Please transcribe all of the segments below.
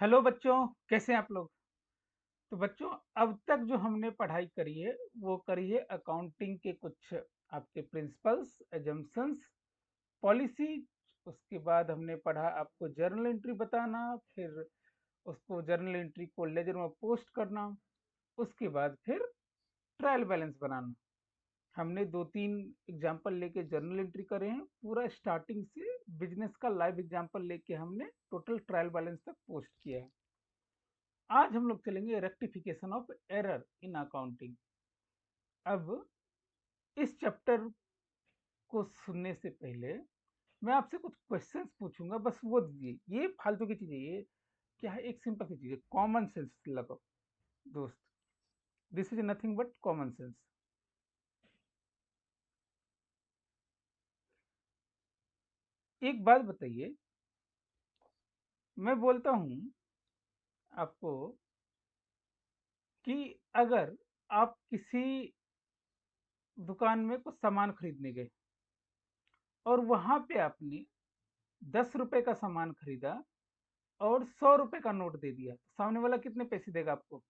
Hello बच्चों, कैसे हैं आप लोग? तो बच्चों, अब तक जो हमने पढ़ाई करी है वो करी है अकाउंटिंग के कुछ आपके प्रिंसिपल्स, एजम्पशंस, पॉलिसी। उसके बाद हमने पढ़ा आपको जर्नल एंट्री बताना, फिर उसको जर्नल एंट्री को लेजर में पोस्ट करना, उसके बाद फिर ट्रायल बैलेंस बनाना। हमने दो तीन एग्जाम्पल लेके जर्नल एंट्री करे हैं, पूरा स्टार्टिंग से बिजनेस का लाइव एग्जाम्पल लेके हमने टोटल ट्रायल बैलेंस तक पोस्ट किया है। आज हम लोग चलेंगे rectification of error in accounting. अब इस चैप्टर को सुनने से पहले मैं आपसे कुछ क्वेश्चंस पूछूंगा, बस वो दीजिए। ये फालतू की चीजें, ये क्या है, एक सिंपल सी चीज है, कॉमन सेंस लगाओ दोस्त। This is nothing but common sense. एक बात बताइए, मैं बोलता हूं आपको कि अगर आप किसी दुकान में कुछ सामान खरीदने गए और वहां पे आपने 10 रुपए का सामान खरीदा और 100 रुपए का नोट दे दिया, तो सामने वाला कितने पैसे देगा आपको?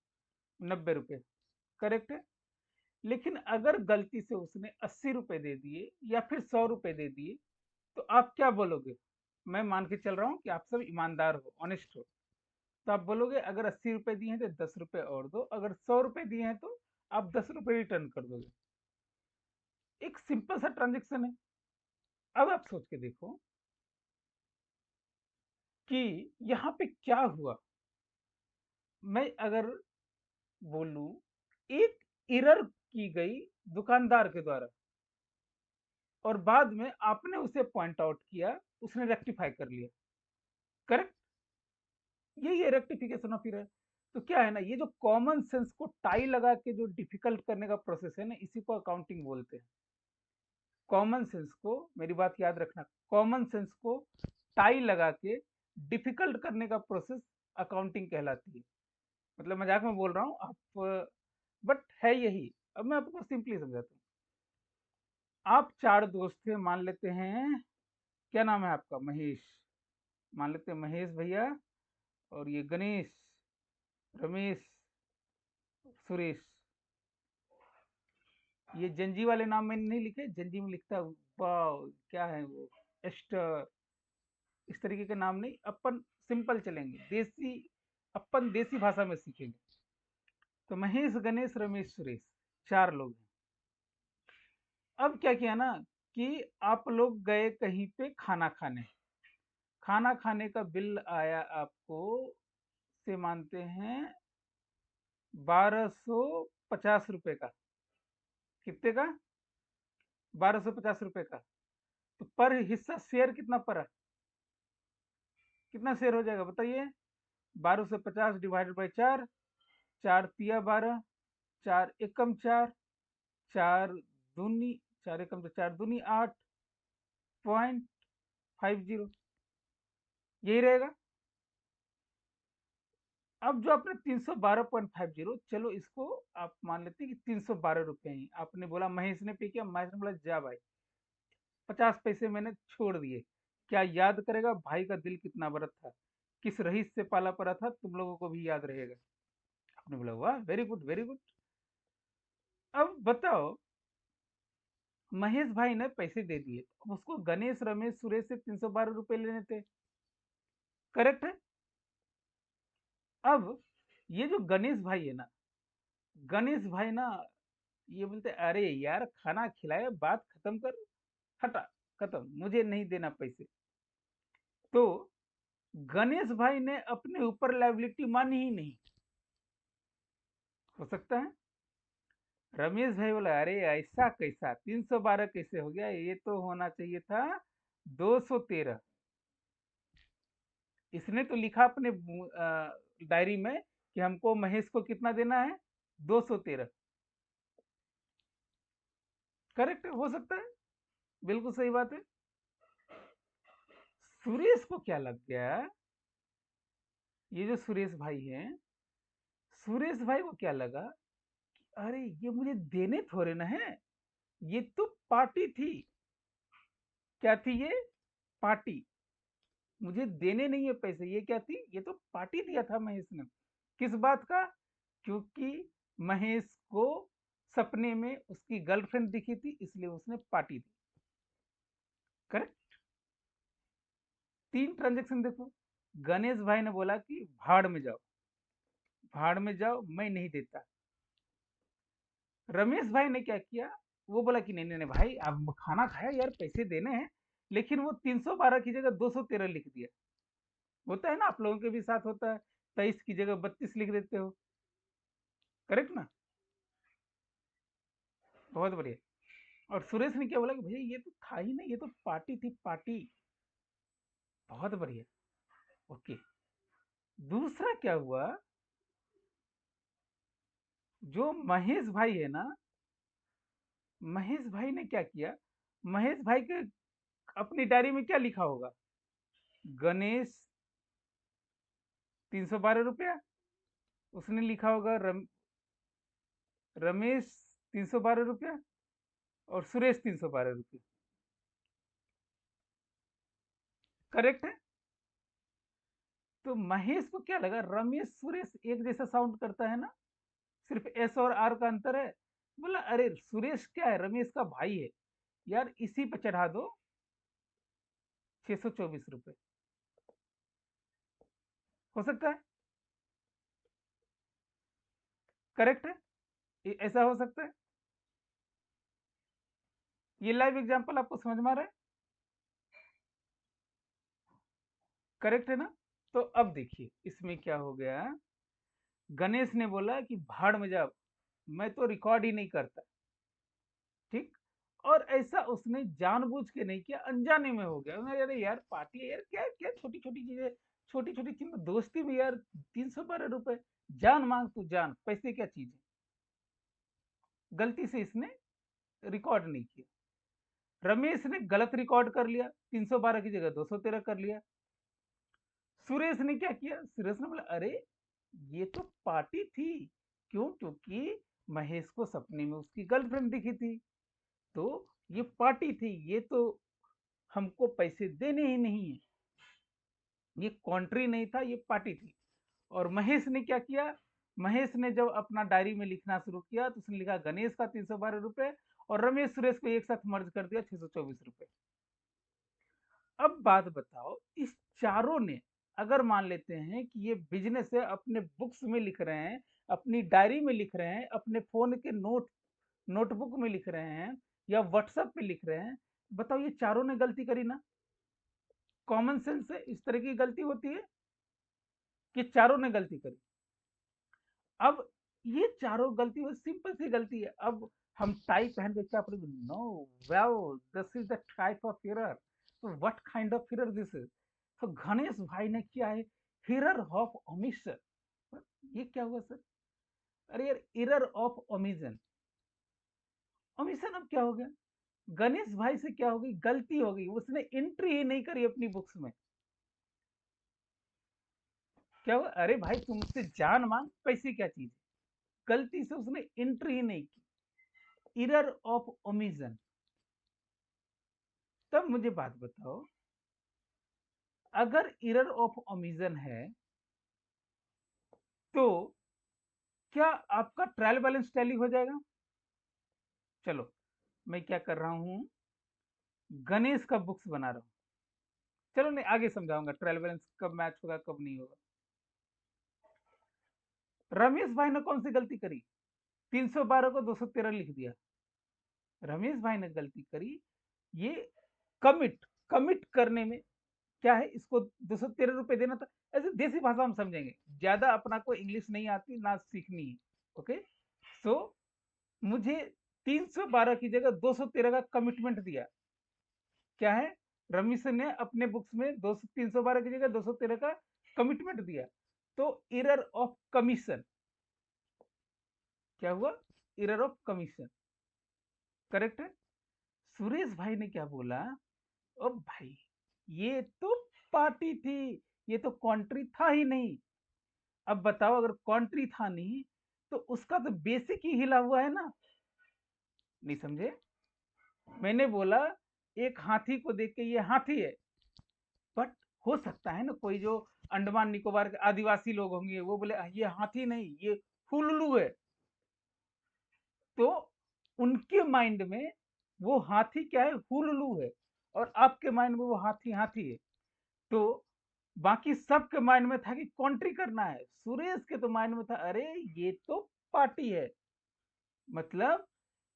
90 रुपए। करेक्ट है। लेकिन अगर गलती से उसने 80 रुपए दे दिए या फिर 100 रुपए दे दिए, तो आप क्या बोलोगे? मैं मान के चल रहा हूँ कि आप सब ईमानदार हो, ऑनेस्ट हो। तो आप बोलोगे अगर 80 रुपए दिए हैं तो 10 रुपए और दो, अगर 100 रुपए दिए हैं तो आप 10 रुपए रिटर्न कर दोगे। एक सिंपल सा ट्रांजेक्शन है। अब आप सोच के देखो कि यहाँ पे क्या हुआ। मैं अगर बोलूं, एक एरर की गई दुकानदार के द्वारा और बाद में आपने उसे पॉइंट आउट किया, उसने रेक्टिफाई कर लिया। करेक्ट। यही है रेक्टिफिकेशन ऑफ एरर। तो क्या है ना, ये जो कॉमन सेंस को टाई लगा के जो डिफिकल्ट करने का प्रोसेस है ना, इसी को अकाउंटिंग बोलते हैं। कॉमन सेंस को, मेरी बात याद रखना, कॉमन सेंस को टाई लगा के डिफिकल्ट करने का प्रोसेस अकाउंटिंग कहलाती है। मतलब मजाक में बोल रहा हूँ आप, बट है यही। अब मैं आपको सिंपली समझाता हूँ। आप चार दोस्त थे, मान लेते हैं, क्या नाम है आपका? महेश। मान लेते हैं महेश भैया, और ये गणेश, रमेश, सुरेश। ये जंजी वाले नाम मैंने नहीं लिखे, जंजी में लिखता हूँ, वाह क्या है वो, एस्टर। इस तरीके के नाम नहीं, अपन सिंपल चलेंगे, देसी, अपन देसी भाषा में सीखेंगे। तो महेश, गणेश, रमेश, सुरेश, चार लोग हैं। अब क्या किया ना कि आप लोग गए कहीं पे खाना खाने। खाना खाने का बिल आया आपको, से मानते हैं 1250 रुपए का। कितने का? 1250 रुपए का। तो पर हिस्सा शेयर कितना पड़ा? कितना शेयर हो जाएगा बताइए? 1250 डिवाइडेड बाई 4, चार तिया 12, चार एकम 4, चार दूनी, चार एकम तो 4 दूनी 8.50, यही रहेगा। अब जो आपने 312.50, चलो इसको आप मान लेते हैं कि 312 रुपए ही आपने बोला, महेश ने पे किया, महेश ने बोला जा भाई, 50 पैसे मैंने छोड़ दिए। क्या याद करेगा भाई का दिल कितना बड़ा था, किस रईस से पाला पड़ा था, तुम लोगों को भी याद रहेगा। आपने बोला वाह, वेरी गुड वेरी गुड। अब बताओ, महेश भाई ने पैसे दे दिए, अब उसको गणेश, रमेश, सुरेश से 312 रुपए लेने थे। करेक्ट है। अब ये जो गणेश भाई है ना, गणेश भाई ना, ये बोलते अरे यार खाना खिलाया, बात खत्म कर, हटा, खत्म, मुझे नहीं देना पैसे। तो गणेश भाई ने अपने ऊपर लाइबिलिटी मानी ही नहीं। हो सकता है रमेश भाई बोला अरे ऐसा कैसा, 312 कैसे हो गया, ये तो होना चाहिए था 213। इसने तो लिखा अपने डायरी में कि हमको महेश को कितना देना है, 213। करेक्ट हो सकता है, बिल्कुल सही बात है। सुरेश को क्या लग गया, ये जो सुरेश भाई हैं, सुरेश भाई को क्या लगा, अरे ये मुझे देने थोड़े ना है, ये तो पार्टी थी। क्या थी ये? पार्टी। मुझे देने नहीं है पैसे। ये क्या थी? ये तो पार्टी दिया था महेश ने। किस बात का? क्योंकि महेश को सपने में उसकी गर्लफ्रेंड दिखी थी, इसलिए उसने पार्टी दी। करेक्ट। 3 ट्रांजैक्शन देखो। गणेश भाई ने बोला कि भाड़ में जाओ, भाड़ में जाओ, मैं नहीं देता। रमेश भाई ने क्या किया? वो बोला कि नहीं नहीं नहीं भाई, अब खाना खाया यार, पैसे देने हैं। लेकिन वो 312 की जगह 213 लिख दिया। होता है ना, आप लोगों के भी साथ होता है। 23 की जगह 32 लिख देते हो। करेक्ट ना? बहुत बढ़िया। और सुरेश ने क्या बोला कि भैया ये तो था ही नहीं, ये तो पार्टी थी, पार्टी। बहुत बढ़िया। ओके। दूसरा क्या हुआ? जो महेश भाई है ना, महेश भाई ने क्या किया? महेश भाई के अपनी डायरी में क्या लिखा होगा? गणेश 312 रुपया। उसने लिखा होगा रमेश 312 रुपया और सुरेश 312 रुपया। करेक्ट है। तो महेश को क्या लगा, रमेश सुरेश एक जैसा साउंड करता है ना, सिर्फ एस और आर का अंतर है। बोला अरे सुरेश क्या है, रमेश का भाई है यार, इसी पे चढ़ा दो 624 रुपये। हो सकता है। करेक्ट है। ऐसा हो सकता है। ये लाइव एग्जांपल आपको समझ में आ रहा है? करेक्ट है ना? तो अब देखिए इसमें क्या हो गया। गणेश ने बोला कि भाड़ में जा, मैं तो रिकॉर्ड ही नहीं करता। ठीक। और ऐसा उसने जानबूझ के नहीं किया, अनजाने में हो गया। अरे यार पार्टी है यार, क्या क्या छोटी छोटी चीजें, छोटी छोटी चीज दोस्ती में यार, 312 रुपए। जान मांग तू जान, पैसे क्या चीज है। गलती से इसने रिकॉर्ड नहीं किया। रमेश ने गलत रिकॉर्ड कर लिया, 312 की जगह 213 कर लिया। सुरेश ने क्या किया? सुरेश ने बोला अरे ये तो पार्टी थी। क्यों? क्योंकि महेश को सपने में उसकी गर्लफ्रेंड दिखी थी, तो ये पार्टी थी, ये तो हमको पैसे देने ही नहीं है। ये कॉन्ट्री नहीं था, ये पार्टी थी। और महेश ने क्या किया? महेश ने जब अपना डायरी में लिखना शुरू किया तो उसने लिखा गणेश का 312 रुपए और रमेश सुरेश को एक साथ मर्ज कर दिया 624 रुपए। अब बात बताओ, इस चारों ने, अगर मान लेते हैं कि ये बिजनेस है, अपने बुक्स में लिख रहे हैं, अपनी डायरी में लिख रहे हैं, अपने फोन के नोटबुक में लिख रहे हैं, या व्हाट्सएप पे लिख रहे हैं, बताओ ये चारों ने गलती करी ना? कॉमन सेंस से इस तरह की गलती होती है कि चारों ने गलती करी। अब ये चारों गलती, वो सिंपल सी गलती है। अब हम टाई पहन के क्या पढ़ेंगे? No, well this is the type of error. तो what kind of error this is? तो गणेश भाई ने किया है एरर ऑफ ओमिशन। ये क्या हुआ सर? अरे यार एरर ऑफ ओमिशन। ओमिशन अब क्या हो गया? गणेश भाई से क्या हो गई? गलती हो गई, उसने एंट्री ही नहीं करी अपनी बुक्स में। क्या हुआ? अरे भाई तुम मुझसे जान मांग, पैसे क्या चीज है? गलती से उसने एंट्री ही नहीं की। Error of omission. तब मुझे बात बताओ, अगर एरर ऑफ ओमिशन है तो क्या आपका ट्रायल बैलेंस टैली हो जाएगा? चलो, मैं क्या कर रहा हूं, गणेश का बुक्स बना रहा हूं। चलो नहीं, आगे समझाऊंगा ट्रायल बैलेंस कब मैच होगा कब नहीं होगा। रमेश भाई ने कौन सी गलती करी? 312 को 213 लिख दिया। रमेश भाई ने गलती करी, ये कमिट कमिट करने में क्या है, इसको 213 रुपए देना था। ऐसे देसी भाषा हम समझेंगे, ज्यादा अपना को इंग्लिश नहीं आती ना सीखनी है। ओके। सो मुझे 312 की जगह 213 का कमिटमेंट दिया। क्या है? रमेश ने अपने बुक्स में 312 की जगह 213 का कमिटमेंट दिया। तो एरर ऑफ कमीशन। क्या हुआ? Error of commission. करेक्ट है। सुरेश भाई ने क्या बोला? ओ भाई ये तो पार्टी थी, ये तो कॉन्ट्री था ही नहीं। अब बताओ, अगर कॉन्ट्री था नहीं तो उसका तो बेसिक ही हिला हुआ है ना। नहीं समझे? मैंने बोला एक हाथी को देख के ये हाथी है, बट हो सकता है ना कोई जो अंडमान निकोबार के आदिवासी लोग होंगे वो बोले ये हाथी नहीं ये हुलुलु है, तो उनके माइंड में वो हाथी क्या है, हुलुलु है, और आपके माइंड में वो हाथी हाथी है। तो बाकी सबके माइंड में था कि कॉन्ट्री करना है, सुरेश के तो माइंड में था अरे ये तो पार्टी है, मतलब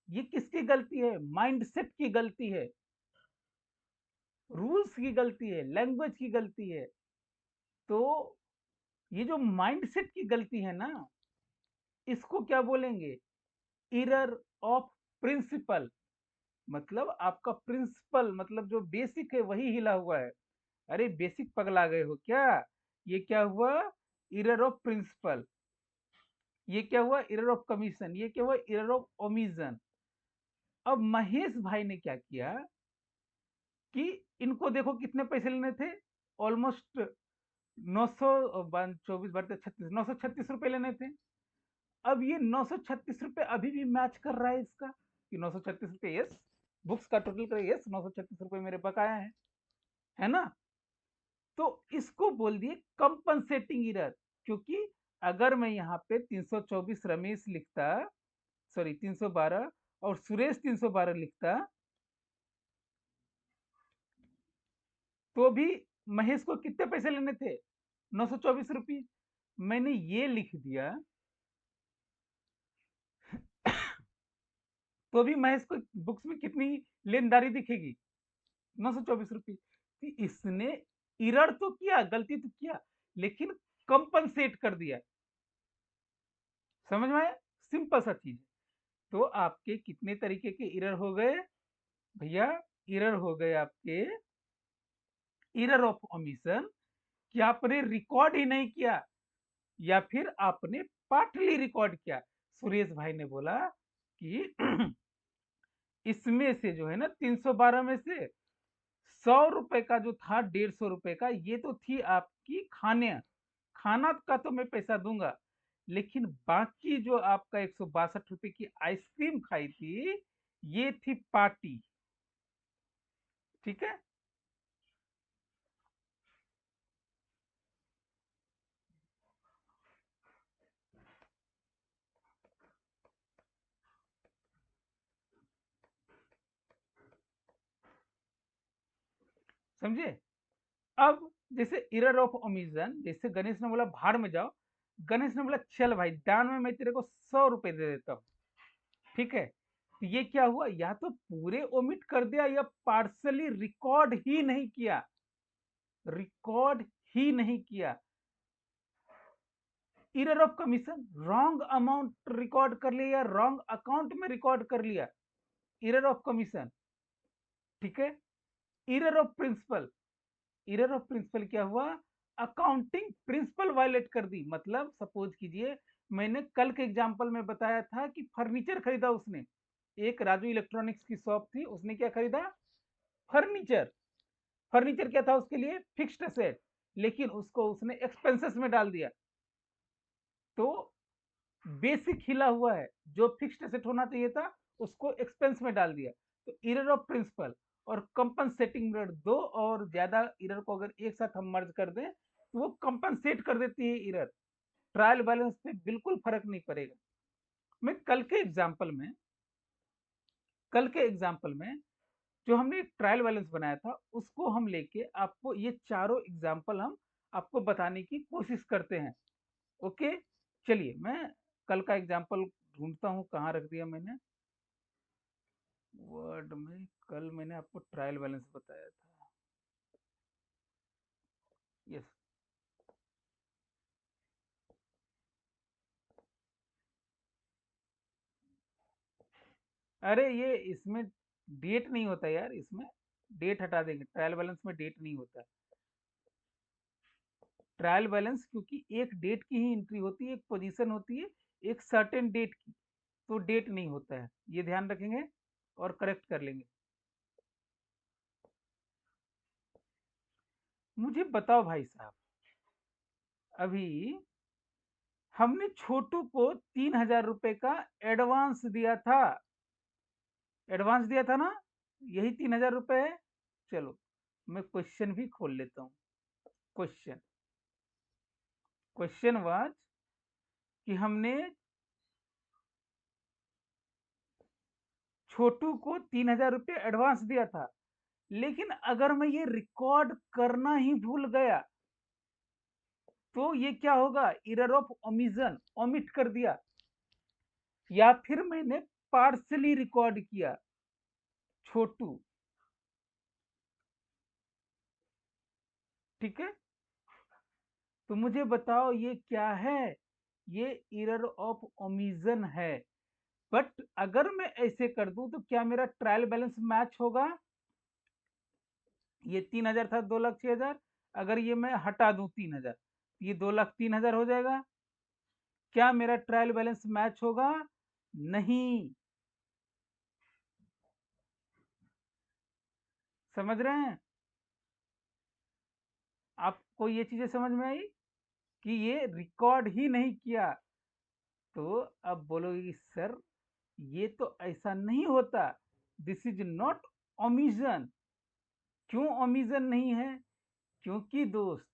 ये किसकी गलती है, माइंडसेट की गलती है, रूल्स की गलती है, लैंग्वेज की गलती है। तो ये जो माइंडसेट की गलती है ना, इसको क्या बोलेंगे, एरर ऑफ प्रिंसिपल। मतलब आपका प्रिंसिपल मतलब जो बेसिक है वही हिला हुआ है। अरे बेसिक पगला गए हो क्या, ये क्या हुआ, एरर ऑफ प्रिंसिपल। ये क्या हुआ, एरर ऑफ कमीशन। ये क्या हुआ, एरर ऑफ ओमिशन। अब महेश भाई ने क्या किया कि इनको देखो कितने पैसे लेने थे, ऑलमोस्ट 900, 24 बढ़ते 36, 936 रुपए लेने थे। अब ये 936 रुपए अभी भी मैच कर रहा है इसका, कि 936 रुपए, यस, बुक्स का टोटल करे, यस 936 रुपए मेरे बकाया है ना। तो इसको बोल दिए कंपनसेटिंग एरर, क्योंकि अगर मैं यहाँ पे 324 रमेश लिखता, सॉरी 312, और सुरेश 312 लिखता, तो भी महेश को कितने पैसे लेने थे, 924 रुपये। मैंने ये लिख दिया तो भी महेश को बुक्स में कितनी लेनदारी दिखेगी, 924 रुपये। इसने इरर तो किया, गलती तो किया, लेकिन कंपनसेट कर दिया। समझ में आया, सिंपल सा चीज। तो आपके कितने तरीके के इरर हो गए भैया, इरर हो गए आपके, इरर ऑफ ओमिशन, कि आपने रिकॉर्ड ही नहीं किया, या फिर आपने पार्टली रिकॉर्ड किया। सुरेश भाई ने बोला कि इसमें से जो है ना 312 में से 100 रुपए का जो था, 150 रुपए का, ये तो थी आपकी खाने, खाना का तो मैं पैसा दूंगा, लेकिन बाकी जो आपका 162 रुपए की आइसक्रीम खाई थी, ये थी पार्टी। ठीक है, समझे। अब जैसे इरर ऑफ ओमिशन, जैसे गणेश ने बोला भाड़ में जाओ, गणेश ने बोला चल भाई दान में मैं तेरे को 100 रुपए दे देता हूँ, ठीक है। तो ये क्या हुआ, या तो पूरे ओमिट कर दिया या पार्सली रिकॉर्ड ही नहीं किया, रिकॉर्ड ही नहीं किया। Error of commission, wrong amount record कर लिया या रॉन्ग अकाउंट में रिकॉर्ड कर लिया, एरर ऑफ कमीशन। ठीक है, error of principle, error of principle क्या हुआ, अकाउंटिंग प्रिंसिपल वायलेट कर दी। मतलब सपोज कीजिए, मैंने कल के एग्जांपल में बताया था कि फर्नीचर खरीदा उसने, एक राजू इलेक्ट्रॉनिक्स की शॉप थी, उसने क्या खरीदा, फर्नीचर। फर्नीचर क्या था उसके लिए, फिक्स्ड एसेट, लेकिन उसको उसने एक्सपेंसेस में डाल दिया। तो बेसिक हिला हुआ है, जो फिक्स्ड एसेट होना चाहिए था उसको एक्सपेंस में डाल दिया। तो एरर ऑफ प्रिंसिपल और कंपनसेटिंग एरर, दो और ज्यादा एरर को अगर एक साथ हम मर्ज कर दें तो वो कंपनसेट कर देती है एरर, ट्रायल बैलेंस पे बिल्कुल फर्क नहीं पड़ेगा। मैं कल के एग्जाम्पल में जो हमने ट्रायल बैलेंस बनाया था उसको हम लेके आपको ये चारों एग्जाम्पल हम आपको बताने की कोशिश करते हैं। ओके, चलिए मैं कल का एग्जाम्पल ढूंढता हूँ, कहाँ रख दिया मैंने, वर्ड में कल मैंने आपको ट्रायल बैलेंस बताया था, यस। अरे ये इसमें डेट नहीं होता यार, इसमें डेट हटा देंगे, ट्रायल बैलेंस में डेट नहीं होता। ट्रायल बैलेंस क्योंकि एक डेट की ही एंट्री होती है, एक पोजीशन होती है, एक सर्टेन डेट की, तो डेट नहीं होता है, ये ध्यान रखेंगे और करेक्ट कर लेंगे। मुझे बताओ भाई साहब, अभी हमने छोटू को 3,000 रुपए का एडवांस दिया था, एडवांस दिया था ना, यही 3,000 रुपए है। चलो मैं क्वेश्चन भी खोल लेता हूँ, क्वेश्चन क्वेश्चन वाज कि हमने छोटू को 3,000 रुपये एडवांस दिया था, लेकिन अगर मैं ये रिकॉर्ड करना ही भूल गया तो ये क्या होगा? एरर ऑफ ओमिशन, ओमिट कर दिया, या फिर मैंने पार्सली रिकॉर्ड किया छोटू। ठीक है, तो मुझे बताओ ये क्या है? ये एरर ऑफ ओमिशन है। बट अगर मैं ऐसे कर दूं तो क्या मेरा ट्रायल बैलेंस मैच होगा? ये 3,000 था, 2,06,000। अगर ये मैं हटा दूं 3,000, ये 2,03,000 हो जाएगा। क्या मेरा ट्रायल बैलेंस मैच होगा? नहीं। समझ रहे हैं? आपको ये चीजें समझ में आई कि ये रिकॉर्ड ही नहीं किया? तो अब बोलोगे कि सर ये तो ऐसा नहीं होता, दिस इज नॉट ओमिशन। क्यों ओमिशन नहीं है? क्योंकि दोस्त,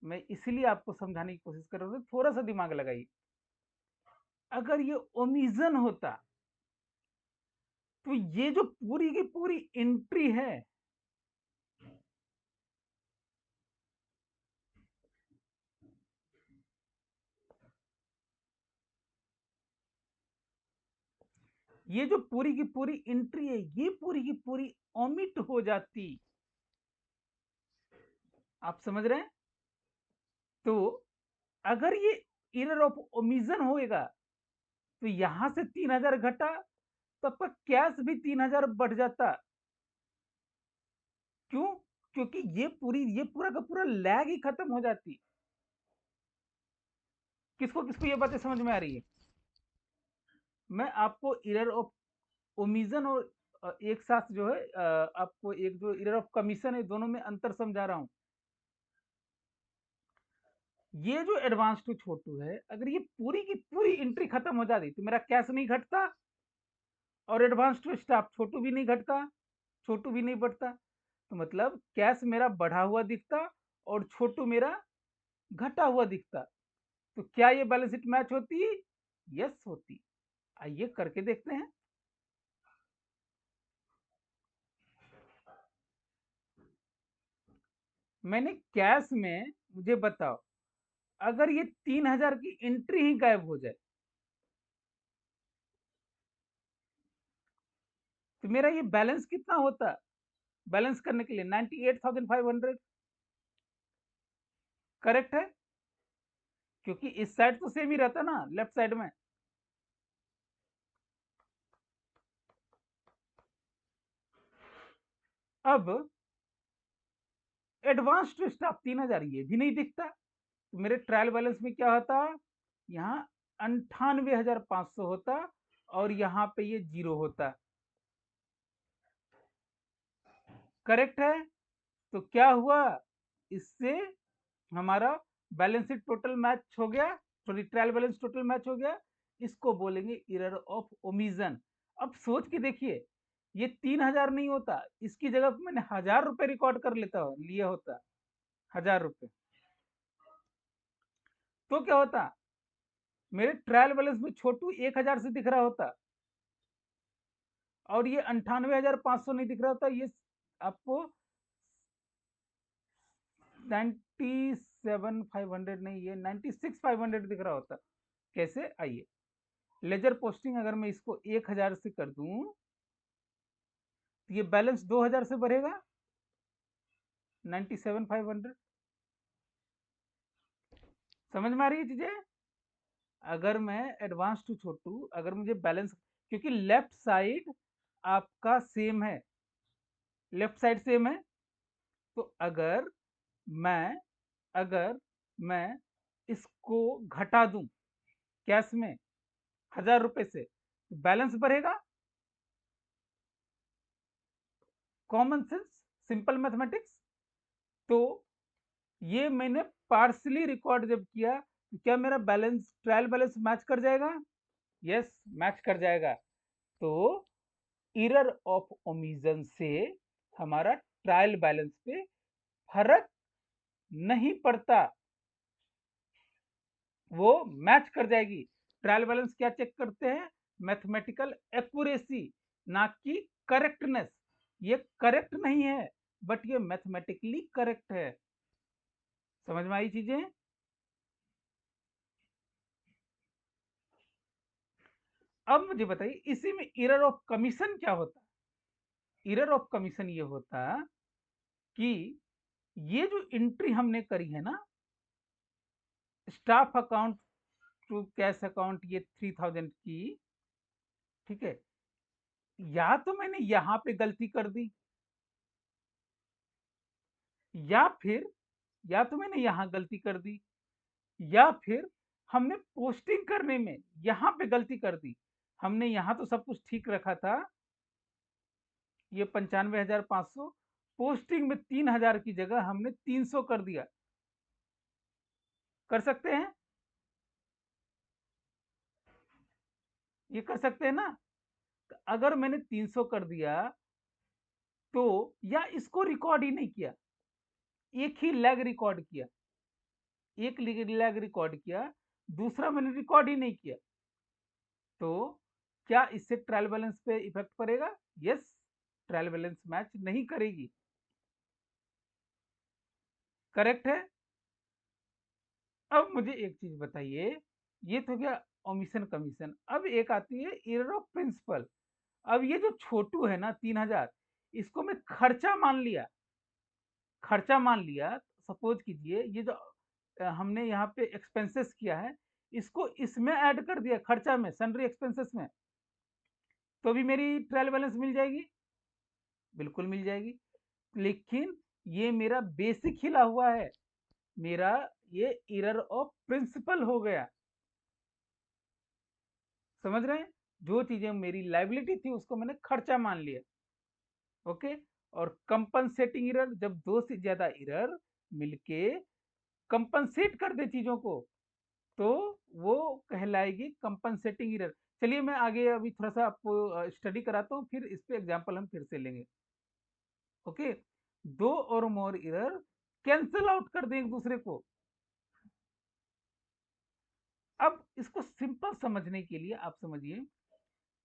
मैं इसलिए आपको समझाने की कोशिश कर रहा हूँ, थोड़ा सा दिमाग लगाइए। अगर ये ओमिशन होता तो ये जो पूरी की पूरी एंट्री है, ये जो पूरी की पूरी एंट्री है, ये पूरी की पूरी ओमिट हो जाती। आप समझ रहे हैं? तो अगर ये एरर ऑफ ओमिशन होएगा तो यहां से 3,000 घटा तो आपका कैश भी 3,000 बढ़ जाता। क्यों? क्योंकि ये पूरा का पूरा लैग ही खत्म हो जाती। किसको किसको ये बातें समझ में आ रही है? मैं आपको एरर ऑफ ओमिशन और एक साथ जो है आपको एक जो एरर ऑफ कमीशन है, दोनों में अंतर समझा रहा हूं। ये जो एडवांस टू छोटू है, अगर ये पूरी की पूरी एंट्री खत्म हो जाती तो मेरा कैश नहीं घटता, और एडवांस टू स्टाफ छोटू भी नहीं घटता, छोटू भी नहीं बढ़ता। तो मतलब कैश मेरा बढ़ा हुआ दिखता और छोटू मेरा घटा हुआ दिखता। तो क्या ये बैलेंस शीट मैच होती? यस होती। आइए करके देखते हैं। मैंने कैश में, मुझे बताओ, अगर ये 3,000 की एंट्री ही गायब हो जाए तो मेरा ये बैलेंस कितना होता? बैलेंस करने के लिए 98,500। करेक्ट है, क्योंकि इस साइड तो सेम ही रहता ना, लेफ्ट साइड में। अब एडवांस टू स्टाफ 3,000 ये भी नहीं दिखता, तो मेरे ट्रायल बैलेंस में क्या होता? यहाँ 98,500 होता, और यहाँ पे ये 0 होता। करेक्ट है? तो क्या हुआ? इससे हमारा बैलेंस शीट टोटल मैच हो गया, sorry trial balance total match हो गया। इसको बोलेंगे एरर ऑफ ओमिशन। अब सोच के देखिए, ये 3,000 नहीं होता, इसकी जगह पे मैंने 1,000 रुपए रिकॉर्ड कर लेता लिया होता, 1,000 रुपए, तो क्या होता? मेरे ट्रायल बैलेंस में छोटू 1,000 से दिख रहा होता, और ये 98,500 नहीं दिख रहा होता, ये आपको 97,500 नहीं, ये 96,500 दिख रहा होता। कैसे? आइए, लेजर पोस्टिंग अगर मैं इसको 1,000 से कर दूं तो ये बैलेंस 2,000 से बढ़ेगा, 97,500। समझ में आ रही है चीजें? अगर मैं एडवांस टू छोटू, अगर मुझे बैलेंस, क्योंकि लेफ्ट साइड आपका सेम है, लेफ्ट साइड सेम है, तो मैं अगर मैं इसको घटा दूं कैश में 1,000 रुपए से, तो बैलेंस बढ़ेगा। Common sense, simple mathematics. तो ये मैंने पार्सली रिकॉर्ड जब किया तो क्या मेरा बैलेंस, ट्रायल बैलेंस मैच कर जाएगा? यस, मैच कर जाएगा। तो एरर ऑफ ओमिशन से हमारा ट्रायल बैलेंस पे फर्क नहीं पड़ता वो मैच कर जाएगी। ट्रायल बैलेंस क्या चेक करते हैं? मैथमेटिकल एक्यूरेसी, ना कि करेक्टनेस। ये करेक्ट नहीं है, बट ये मैथमेटिकली करेक्ट है। समझ में आई चीजें? अब मुझे बताइए इसी में एरर ऑफ कमीशन क्या होता है? एरर ऑफ कमीशन ये होता कि ये जो एंट्री हमने करी है ना, staff account to cash account, ये 3000 की, ठीक है, या तो मैंने यहां पे गलती कर दी, या फिर या तो मैंने यहां गलती कर दी, या फिर हमने पोस्टिंग करने में यहां पे गलती कर दी। हमने यहां तो सब कुछ ठीक रखा था, ये 95,500, पोस्टिंग में 3,000 की जगह हमने 300 कर दिया। कर सकते हैं? ये कर सकते हैं ना? तो अगर मैंने 300 कर दिया तो, या इसको रिकॉर्ड ही नहीं किया, एक ही लैग रिकॉर्ड किया, एक लैग रिकॉर्ड किया, दूसरा मैंने रिकॉर्ड ही नहीं किया, तो क्या इससे ट्रायल बैलेंस पे इफेक्ट पड़ेगा? यस, ट्रायल बैलेंस मैच नहीं करेगी। करेक्ट है? अब मुझे एक चीज बताइए, ये तो क्या ओमिशन कमीशन, अब एक आती है एरर ऑफ प्रिंसिपल। अब ये जो छोटू है ना 3,000, इसको मैं खर्चा मान लिया, खर्चा मान लिया। सपोज कीजिए ये जो हमने यहाँ पे एक्सपेंसेस किया है, इसको इसमें ऐड कर दिया खर्चा में, सन्ड्री एक्सपेंसेस में, तो भी मेरी ट्रायल बैलेंस मिल जाएगी? बिल्कुल मिल जाएगी। लेकिन ये मेरा बेसिक हिला हुआ है, मेरा ये एरर ऑफ प्रिंसिपल हो गया। समझ रहे हैं? जो चीजें मेरी लाइबिलिटी थी उसको मैंने खर्चा मान लिया। ओके। और कंपनसेटिंग एरर, जब दो से ज्यादा एरर मिलके कंपनसेट कर दे चीजों को, तो वो कहलाएगी कंपनसेटिंग एरर। चलिए मैं आगे अभी थोड़ा सा आपको स्टडी कराता हूँ, फिर इस पे एग्जांपल हम फिर से लेंगे। ओके। दो और मोर एरर कैंसिल आउट कर दें एक दूसरे को। अब इसको सिंपल समझने के लिए आप समझिए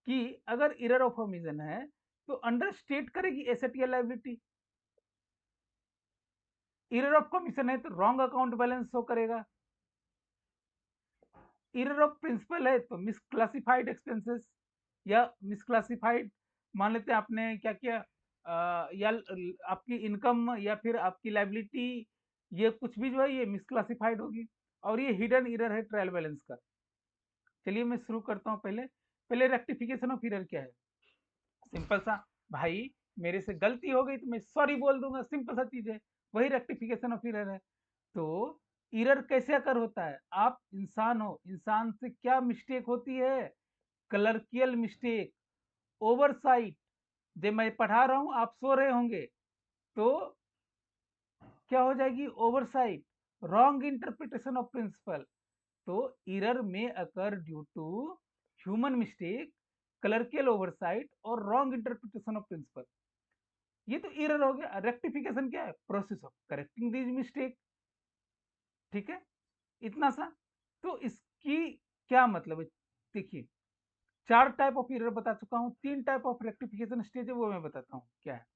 कि अगर एरर ऑफ ओमिशन है तो अंडर स्टेट करेगी एसेट या लायबिलिटी। एरर ऑफ कमीशन है तो रॉन्ग अकाउंट बैलेंस शो करेगा। एरर ऑफ प्रिंसिपल है तो मिसक्लासिफाइड एक्सपेंसेस, या मिसक्लासिफाइड, मान लेते हैं आपने क्या किया, या आपकी इनकम या फिर आपकी लाइबिलिटी, ये कुछ भी जो है ये मिसक्लासिफाइड होगी, और ये हिडन एरर है ट्रायल बैलेंस का। चलिए मैं शुरू करता हूँ। पहले पहले रेक्टिफिकेशन ऑफ एरर क्या है? सिंपल सा, भाई मेरे से गलती हो गई तो मैं सॉरी बोल दूंगा, सिंपल सा चीज है, वही रेक्टिफिकेशन ऑफ एरर है। तो एरर कैसे अकर होता है? आप इंसान हो, इंसान से क्या मिस्टेक होती है? Clerical mistake, oversight. जब मैं पढ़ा रहा हूं आप सो रहे होंगे, तो क्या हो जाएगी? Oversight, wrong interpretation of principle. तो एरर में occur due to human mistake, clerical oversight और रॉन्ग इंटरप्रिटेशन ऑफ प्रिंसिपल। ये तो एरर हो गया। रेक्टिफिकेशन क्या है? Process of correcting this mistake. ठीक है, इतना सा। तो इसकी क्या मतलब है? देखिए, चार टाइप ऑफ एरर बता चुका हूं, तीन टाइप ऑफ रेक्टिफिकेशन स्टेज है वो मैं बताता हूं क्या है।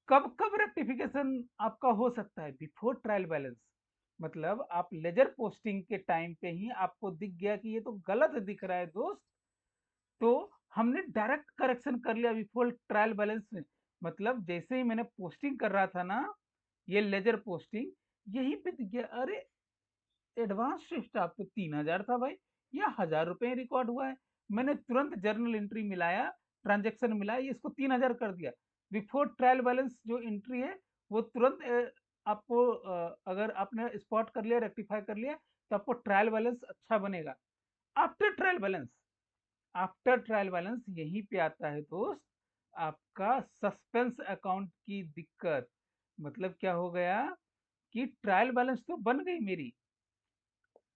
कब कब रेक्टिफिकेशन आपका हो सकता है? बिफोर ट्रायल बैलेंस, मतलब आप लेजर पोस्टिंग के टाइम पे ही आपको दिख गया कि ये तो गलत दिख रहा है दोस्त, तो हमने डायरेक्ट करेक्शन कर लिया बिफोर ट्रायल बैलेंस में। मतलब जैसे ही मैंने पोस्टिंग कर रहा था ना, ये लेजर पोस्टिंग, यही पे दिख गया, अरे एडवांस स्टाफ तो 3,000 था भाई, या 1,000 रुपए रिकॉर्ड हुआ है। मैंने तुरंत जर्नल एंट्री मिलाया, ट्रांजेक्शन मिलाया, ये इसको 3,000 कर दिया। बिफोर ट्रायल बैलेंस जो एंट्री है वो तुरंत आपको अगर आपने स्पॉट कर लिया, रेक्टिफाई कर लिया, तो आपको ट्रायल बैलेंस अच्छा बनेगा। After trial balance, after trial balance यहीं पे आता है दोस्त आपका सस्पेंस अकाउंट की दिक्कत। मतलब क्या हो गया कि ट्रायल बैलेंस तो बन गई मेरी,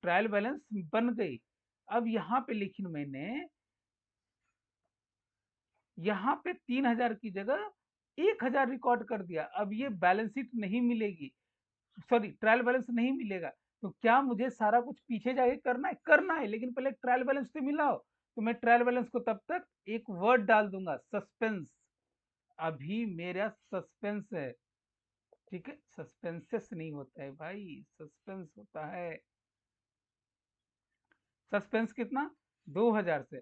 ट्रायल बैलेंस बन गई। अब यहाँ पे लेकिन मैंने यहाँ पे 3,000 की जगह 1000 रिकॉर्ड कर दिया, अब ये बैलेंस शीट नहीं मिलेगी, सॉरी ट्रायल बैलेंस नहीं मिलेगा। तो क्या मुझे सारा कुछ पीछे जाके करना है? करना है, लेकिन पहले ट्रायल बैलेंस तो मिलाओ। तो मैं ट्रायल बैलेंस को तब तक एक वर्ड डाल दूंगा, सस्पेंस। अभी मेरा सस्पेंस है, ठीक है, सस्पेंसेस नहीं होता है भाई, सस्पेंस होता है। सस्पेंस कितना? 2000 से।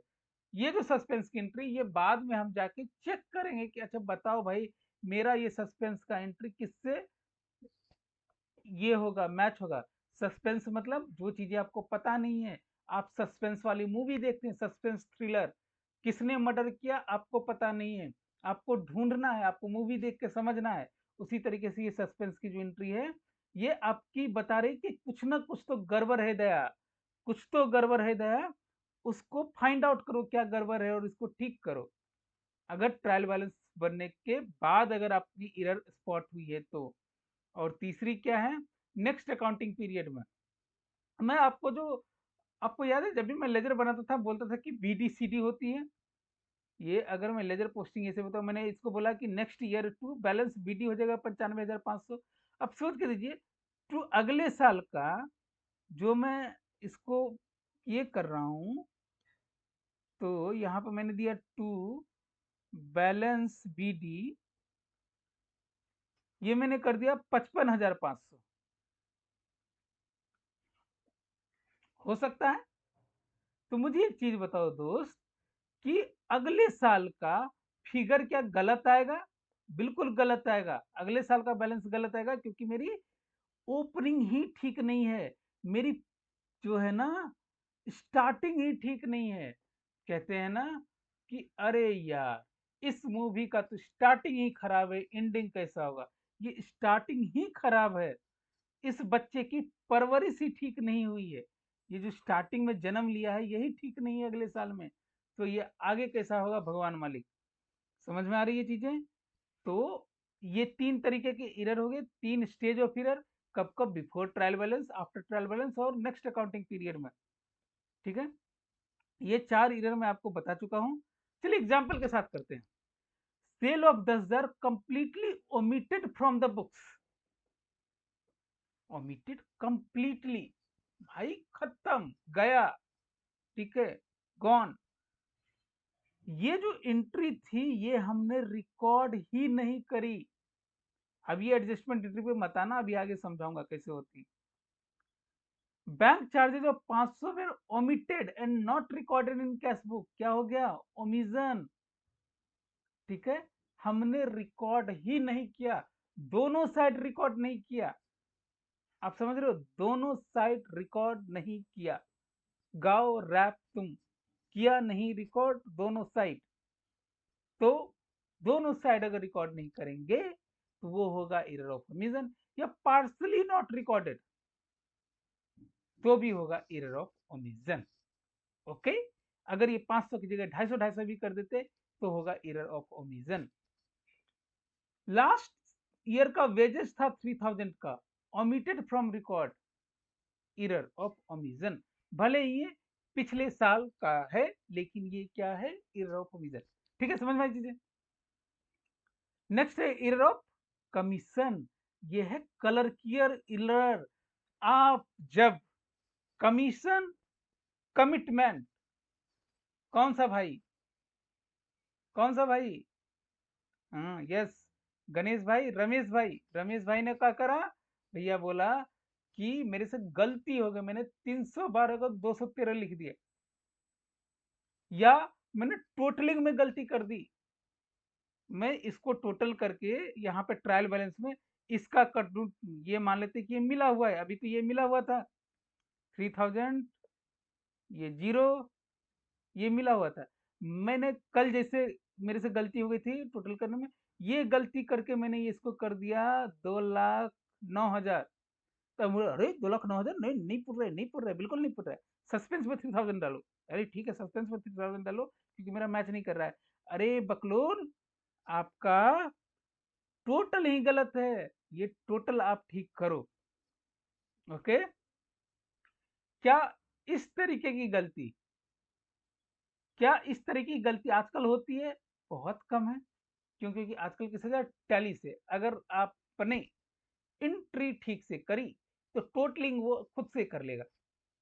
ये जो सस्पेंस की एंट्री, ये बाद में हम जाके चेक करेंगे कि अच्छा बताओ भाई, मेरा ये सस्पेंस का एंट्री किससे ये होगा, मैच होगा। सस्पेंस मतलब जो चीजें आपको पता नहीं है। आप सस्पेंस वाली मूवी देखते हैं, सस्पेंस थ्रिलर, किसने मर्डर किया आपको पता नहीं है, आपको ढूंढना है, आपको मूवी देख के समझना है। उसी तरीके से ये सस्पेंस की जो एंट्री है, ये आपकी बता रही कि कुछ ना कुछ तो गड़बड़ है दया, कुछ तो गड़बड़ है दया, उसको फाइंड आउट करो क्या गड़बड़ है और इसको ठीक करो। अगर ट्रायल बैलेंस बनने के बाद अगर आपकी एरर स्पॉट हुई है तो। और तीसरी क्या है? नेक्स्ट अकाउंटिंग पीरियड में मैं आपको जो, आपको याद है जब भी मैं लेजर बनाता था बोलता था कि बीडीसीडी होती है। ये अगर मैं लेजर पोस्टिंग ऐसे बताऊं, मैंने इसको बोला कि next year to balance BD हो जाएगा 95,500। अब सोच के दीजिए, टू अगले साल का जो मैं इसको ये कर रहा हूं, तो यहाँ पर मैंने दिया टू बैलेंस बीडी, ये मैंने कर दिया 55,500। हो सकता है? तो मुझे एक चीज बताओ दोस्त, कि अगले साल का फिगर क्या गलत आएगा? बिल्कुल गलत आएगा, अगले साल का बैलेंस गलत आएगा, क्योंकि मेरी ओपनिंग ही ठीक नहीं है, मेरी जो है ना स्टार्टिंग ही ठीक नहीं है। कहते हैं ना कि अरे यार इस मूवी का तो स्टार्टिंग ही खराब है, एंडिंग कैसा होगा? ये स्टार्टिंग ही खराब है, इस बच्चे की परवरिश ही ठीक नहीं हुई है, ये जो स्टार्टिंग में जन्म लिया है यही ठीक नहीं है अगले साल में, तो ये आगे कैसा होगा भगवान मालिक। समझ में आ रही है चीजें? तो ये तीन तरीके के एरर हो गए, तीन स्टेज ऑफ एरर, कब कब? Before trial balance, after trial balance और नेक्स्ट अकाउंटिंग पीरियड में। ठीक है, ये चार एरर मैं आपको बता चुका हूं। चलिए एग्जाम्पल के साथ करते हैं। Sale of 10,000 completely omitted from the books, omitted completely, भाई खत्म, गया, ठीक है, गॉन। ये जो एंट्री थी ये हमने रिकॉर्ड ही नहीं करी। अब ये एडजस्टमेंट एंट्री पे मत आना, अभी आगे समझाऊंगा कैसे होती। Bank charges of 500 were omitted and not recorded in cash book, क्या हो गया? ओमिजन। ठीक है, हमने रिकॉर्ड ही नहीं किया, दोनों साइड रिकॉर्ड नहीं किया। आप समझ रहे हो, दोनों साइड रिकॉर्ड नहीं किया। गाओ रैप तुम, किया नहीं रिकॉर्ड दोनों साइड। तो दोनों साइड अगर रिकॉर्ड नहीं करेंगे तो वो होगा एरर ऑफ ओमिशन, या पार्सली नॉट रिकॉर्डेड तो भी होगा एरर ऑफ ओमिशन। ओके, अगर ये 500 की जगह 250 भी कर देते तो होगा error of omission. Last year का वेजेस था 3000 का, omitted from record, error of omission. भले ये पिछले साल का है लेकिन ये क्या है? Error of omission. ठीक है, समझ में आई चीजें? नेक्स्ट है एरर ऑफ कमीशन, ये है कलर कियर एरर। आप जब कमीशन, कमिटमेंट, कौन सा भाई, कौन सा भाई? हाँ यस, गणेश भाई, रमेश भाई ने क्या करा? भैया बोला कि मेरे से गलती हो गई, मैंने 312 को 213 लिख दिया, या मैंने टोटलिंग में गलती कर दी। मैं इसको टोटल करके यहाँ पे ट्रायल बैलेंस में इसका कर दूं, ये मान लेते कि ये मिला हुआ है, अभी तो ये मिला हुआ था 3000, ये जीरो, ये मिला हुआ था। मैंने कल जैसे मेरे से गलती हो गई थी टोटल करने में, ये गलती करके मैंने ये इसको कर दिया 2,09,000। तब बोला, अरे 2,09,000 नहीं, नहीं पुर रहे, नहीं पुर रहे, बिल्कुल नहीं पुर रहा है, सस्पेंस में 3000 डालो। अरे ठीक है, सस्पेंस में 3000 डालो क्योंकि मेरा मैच नहीं कर रहा है। अरे बकलोल, आपका टोटल ही गलत है, ये टोटल आप ठीक करो। ओके, क्या इस तरीके की गलती, क्या इस तरह की गलती आजकल होती है? बहुत कम है। क्यों? क्योंकि आजकल किसी का टैली से अगर आपने एंट्री ठीक से करी तो टोटलिंग वो खुद से कर लेगा।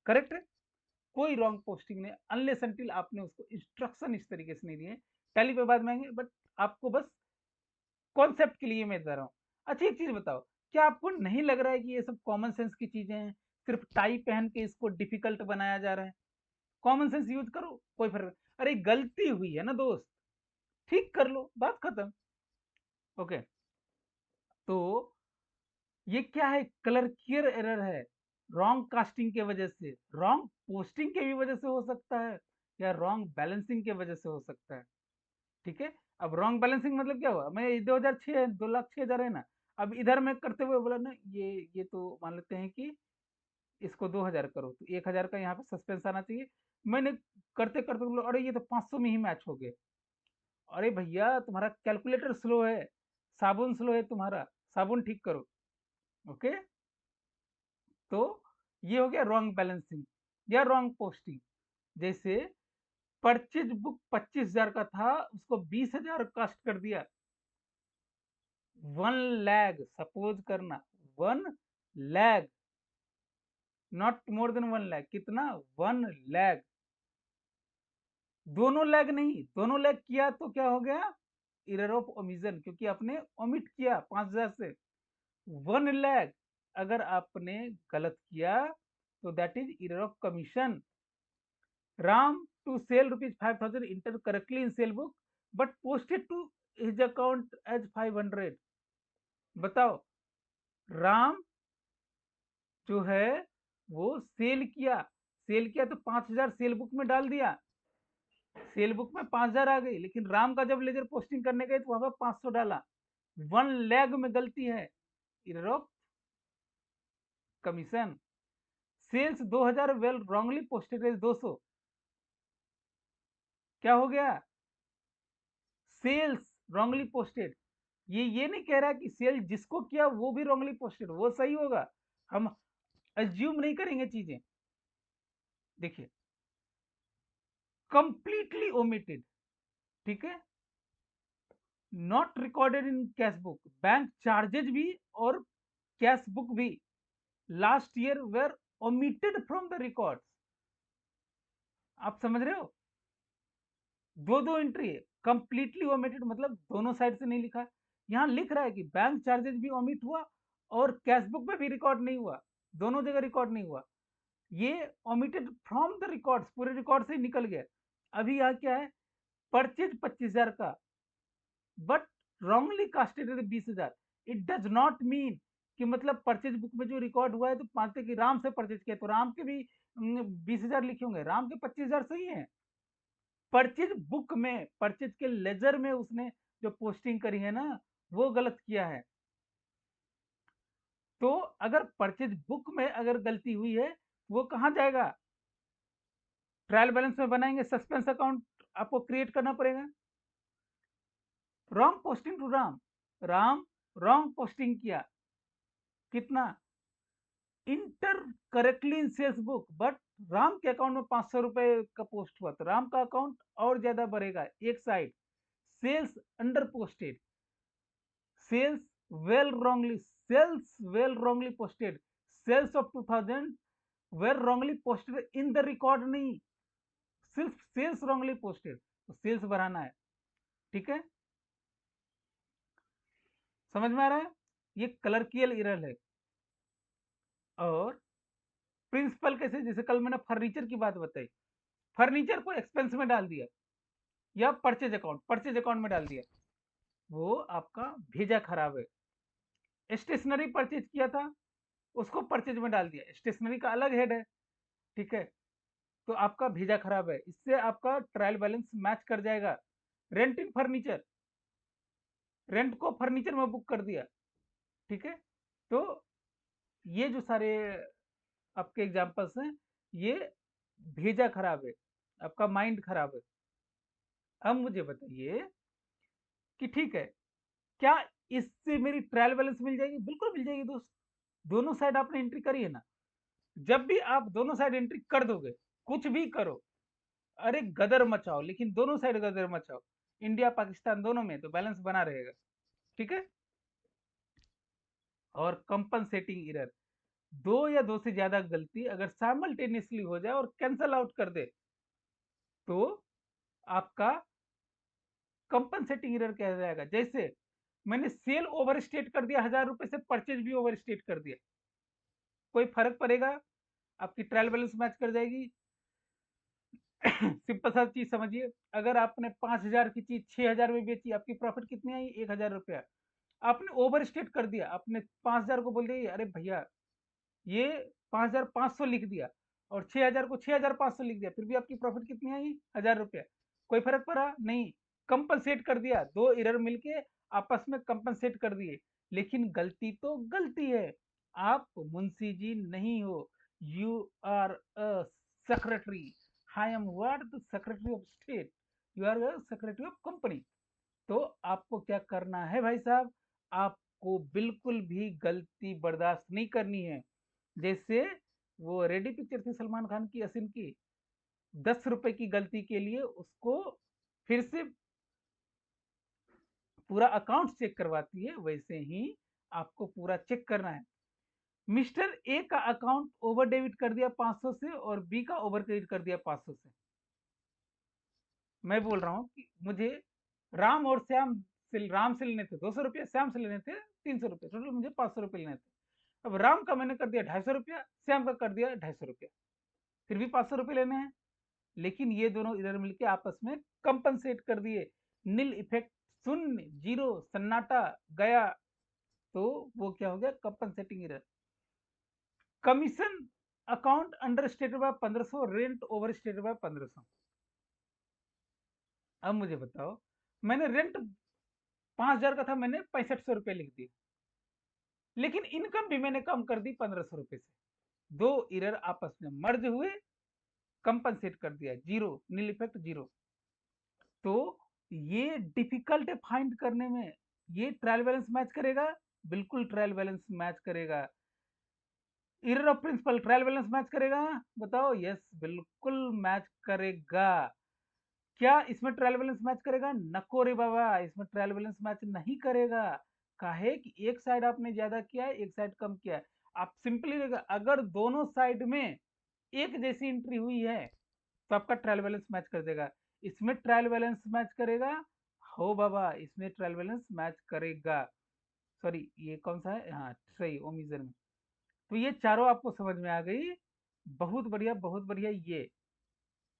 करेक्ट है? कोई रॉन्ग पोस्टिंग नहीं, अनलेस अनटिल आपने उसको इंस्ट्रक्शन इस तरीके से नहीं दिए। टैली पे बाद में आएंगे, बट आपको बस कॉन्सेप्ट के लिए मैं बता रहा हूँ। अच्छा एक चीज बताओ, क्या आपको नहीं लग रहा है कि ये सब कॉमन सेंस की चीजें हैं? सिर्फ टाई पहन के इसको डिफिकल्ट बनाया जा रहा है। कॉमन सेंस यूज करो, कोई फर्क नहीं। अरे गलती हुई है ना दोस्त, ठीक कर लो, बात खत्म। ओके, तो ये क्या है? कलर कियर एरर है, रॉन्ग कास्टिंग के वजह से, रॉन्ग पोस्टिंग के भी वजह से हो सकता है, या रॉन्ग बैलेंसिंग के वजह से हो सकता है। ठीक है, अब रॉन्ग बैलेंसिंग मतलब क्या हुआ? मैं 2006 है, 2,06,000 है ना, अब इधर मैं करते हुए बोला ना, ये तो मान लेते हैं कि इसको 2,000 करो, तो 1,000 का यहाँ पे सस्पेंस आना चाहिए। मैंने करते करते बोला अरे ये तो 500 में ही मैच हो गए। अरे भैया तुम्हारा कैलकुलेटर स्लो है, साबुन स्लो है तुम्हारा, साबुन ठीक करो। ओके, तो ये हो गया रॉन्ग बैलेंसिंग या रॉन्ग पोस्टिंग। जैसे परचेज बुक 25,000 का था, उसको 20,000 कास्ट कर दिया। 1 लाख सपोज करना, 1 lakh, not more than 1 lakh. कितना? 1 लाख। दोनों लैग नहीं, दोनों लैग किया तो क्या हो गया? एरर ऑफ ओमिशन, क्योंकि आपने ओमिट किया 5,000 से। 1 लाख अगर आपने गलत किया तो that is error of commission. Ram to sale ₹5,000 enter correctly in sale book but posted to his account as 500। बताओ, राम जो है वो सेल किया तो 5,000 सेल बुक में डाल दिया, सेल बुक में 5,000 आ गई, लेकिन राम का जब लेजर पोस्टिंग करने गए तो वहां पर 500 डाला। 1 लाख में गलती है, error of commission. Sales 2,000 were wrongly posted as 200। क्या हो गया? Sales wrongly posted. ये नहीं कह रहा कि सेल जिसको किया वो भी रॉन्गली पोस्टेड, वो सही होगा। हम अज्यूम नहीं करेंगे चीजें। देखिए, कंप्लीटली ओमिटेड, ठीक है, not recorded in cash book, bank charges भी और कैश बुक भी last year were omitted from the record. आप समझ रहे हो? दो दो एंट्री है, कंप्लीटली ओमिटेड मतलब दोनों साइड से नहीं लिखा। यहाँ लिख रहा है कि बैंक चार्जेस भी ओमिट हुआ और कैश बुक में भी रिकॉर्ड नहीं हुआ, दोनों जगह रिकॉर्ड नहीं हुआ। ये ओमिटेड फ्रॉम द रिकॉर्ड्स, पूरे रिकॉर्ड से निकल गया। अभी यहाँ क्या है? परचेज 25,000 का but wrongly casted 20,000। It does not mean कि मतलब परचेज बुक में जो रिकॉर्ड हुआ है तो मानते कि राम से परचेज किया तो राम के भी 20,000 लिखे होंगे, राम के 25,000 सही है। परचेज बुक में, परचेज के लेजर में उसने जो पोस्टिंग करी है ना, वो गलत किया है। तो अगर परचेज बुक में अगर गलती हुई है, वो कहाँ जाएगा? ट्रायल बैलेंस में बनाएंगे, सस्पेंस अकाउंट आपको क्रिएट करना पड़ेगा। Wrong posting to Ram, Ram wrong posting किया, कितना? Enter correctly in sales book but Ram के अकाउंट में 500 रुपए का पोस्ट हुआ, तो राम का अकाउंट और ज्यादा बढ़ेगा एक side. Sales under posted, sales were wrongly, sales were wrongly posted, sales of 2000 were wrongly posted in the record नहीं, सिर्फ सेल्स रॉन्गली पोस्टेड, तो सेल्स बढ़ाना है। ठीक है, समझ में आ रहा है? ये क्लर्कियल एरर है। और प्रिंसिपल कैसे? जैसे कल मैंने फर्नीचर की बात बताई, फर्नीचर को एक्सपेंस में डाल दिया या परचेज अकाउंट में डाल दिया, वो आपका भेजा खराब है। स्टेशनरी परचेज किया था, उसको परचेज में डाल दिया, स्टेशनरी का अलग हेड है, ठीक है, तो आपका भेजा खराब है, इससे आपका ट्रायल बैलेंस मैच कर जाएगा। रेंट इन फर्नीचर, रेंट को फर्नीचर में बुक कर दिया, ठीक है, तो ये जो सारे आपके एग्जांपल्स हैं, ये भेजा खराब है, आपका माइंड खराब है। अब मुझे बताइए कि ठीक है, क्या इससे मेरी ट्रायल बैलेंस मिल जाएगी? बिल्कुल मिल जाएगी दोस्त, दोनों साइड आपने एंट्री करी है ना। जब भी आप दोनों साइड एंट्री कर दोगे, कुछ भी करो, अरे गदर मचाओ, लेकिन दोनों साइड गदर मचाओ, इंडिया पाकिस्तान दोनों में, तो बैलेंस बना रहेगा। ठीक है। और कंपनसेटिंग एरर, दो या दो से ज्यादा गलती अगर साइमल्टेनियसली हो जाए और कैंसल आउट कर दे तो आपका कंपनसेटिंग एरर कहा जाएगा। जैसे मैंने सेल ओवर स्टेट कर दिया, 1000 रुपए से परचेज भी ओवर स्टेट कर दिया, कोई फर्क पड़ेगा? आपकी ट्रायल बैलेंस मैच कर जाएगी। सिंपल सा चीज समझिए, अगर आपने 5000 की चीज 6000 में बेची, आपकी प्रॉफिट कितनी आई? 1000 रुपया। आपने ओवर स्टेट कर दिया, आपने 5000 को बोल दिया अरे भैया ये 5500 लिख दिया, और 6000 को 6500 लिख दिया, फिर भी आपकी प्रॉफिट कितनी आई? 1000 रुपया। कोई फर्क पड़ा? नहीं। कंपनसेट कर दिया, दो एरर मिलके आपस में कंपनसेट कर दिए। लेकिन गलती तो गलती है, आप मुंशी जी नहीं हो, you are a secretary. I am what? The secretary of state, you are a secretary of company. तो आपको क्या करना है भाई साहब? आपको बिल्कुल भी गलती बर्दाश्त नहीं करनी है। जैसे वो रेडी पिक्चर थी सलमान खान की, असिन की, 10 रुपए की गलती के लिए उसको फिर से पूरा अकाउंट चेक करवाती है, वैसे ही आपको पूरा चेक करना है। मिस्टर ए का अकाउंट ओवर डेबिट कर दिया 500 से, और बी का ओवर क्रेडिट कर दिया 500 से। मैं बोल रहा हूँ कि मुझे राम और श्याम से, राम से लेने थे 200 रुपये, श्याम से लेने थे 300 रुपये, टोटल मुझे 500 रुपये लेने थे। अब राम का मैंने कर दिया 250 रुपया, श्याम का कर दिया 250 रुपया, फिर भी 500 रुपये लेने हैं। लेकिन ये दोनों इधर मिलके आपस में कंपनसेट कर दिए, नील इफेक्ट, शून्य, जीरो, सन्नाटा गया। तो वो क्या हो गया? Compensating error. Commission account under stated by 1500, rent over stated by 1500। अब मुझे बताओ, मैंने रेंट 5000 का था, मैंने 6500 रुपये लिख दिए, लेकिन इनकम भी मैंने कम कर दी 1500 रुपये से। दो इरर आपस में मर्ज हुए, कंपनसेट कर दिया, जीरो, नील इफेक्ट जीरो। तो ये डिफिकल्ट है फाइंड करने में। ये ट्रायल बैलेंस मैच करेगा? बिल्कुल ट्रायल बैलेंस मैच करेगा। Error of principle trial balance match करेगा? बताओ। यस, बिल्कुल मैच करेगा। क्या इसमें ट्रायल बैलेंस मैच करेगा? नको रे बाबा, इसमें ट्रायल बैलेंस मैच नहीं करेगा। काहे कि एक साइड आपने ज्यादा किया है, एक साइड कम किया है। आप सिंपली अगर दोनों साइड में एक जैसी एंट्री हुई है तो आपका ट्रायल बैलेंस मैच कर देगा। इसमें ट्रायल बैलेंस मैच करेगा? हो बाबा, इसमें ट्रायल बैलेंस मैच करेगा। सॉरी, ये कौन सा है? हाँ सही, ओमिजन में। तो ये चारों आपको समझ में आ गई। बहुत बढ़िया, बहुत बढ़िया। ये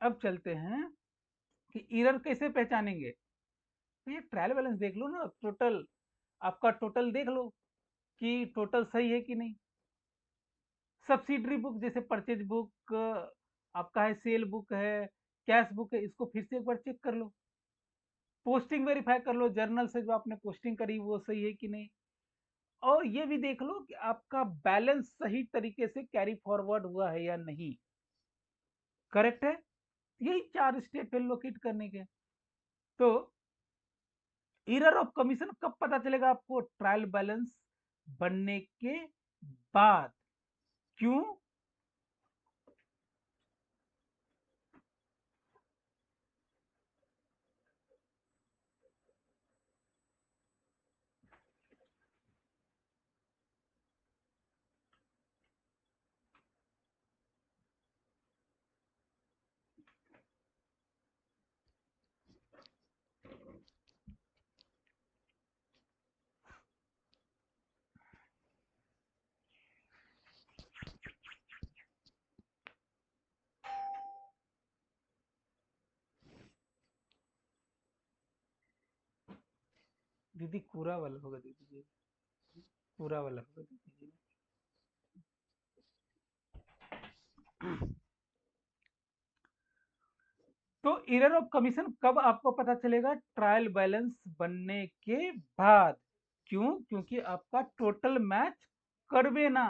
अब चलते हैं कि एरर कैसे पहचानेंगे। तो ये ट्रायल बैलेंस देख लो ना, टोटल, आपका टोटल देख लो कि टोटल सही है कि नहीं। सब्सिडरी बुक जैसे परचेज बुक आपका है, सेल बुक है, कैश बुक है, इसको फिर से एक बार चेक कर लो। पोस्टिंग वेरीफाई कर लो, जर्नल से जो आपने पोस्टिंग करी वो सही है कि नहीं। और ये भी देख लो कि आपका बैलेंस सही तरीके से कैरी फॉरवर्ड हुआ है या नहीं। करेक्ट है? यही 4 स्टेप है लोकेट करने के। तो एरर ऑफ कमीशन कब पता चलेगा आपको? ट्रायल बैलेंस बनने के बाद। क्यों? दीदी पूरा वाला होगा, दीदी जी, पूरा वाला होगा दीदी जी। तो एरर ऑफ कमीशन कब आपको पता चलेगा? ट्रायल बैलेंस बनने के बाद। क्यों? क्योंकि आपका टोटल मैच करवे ना,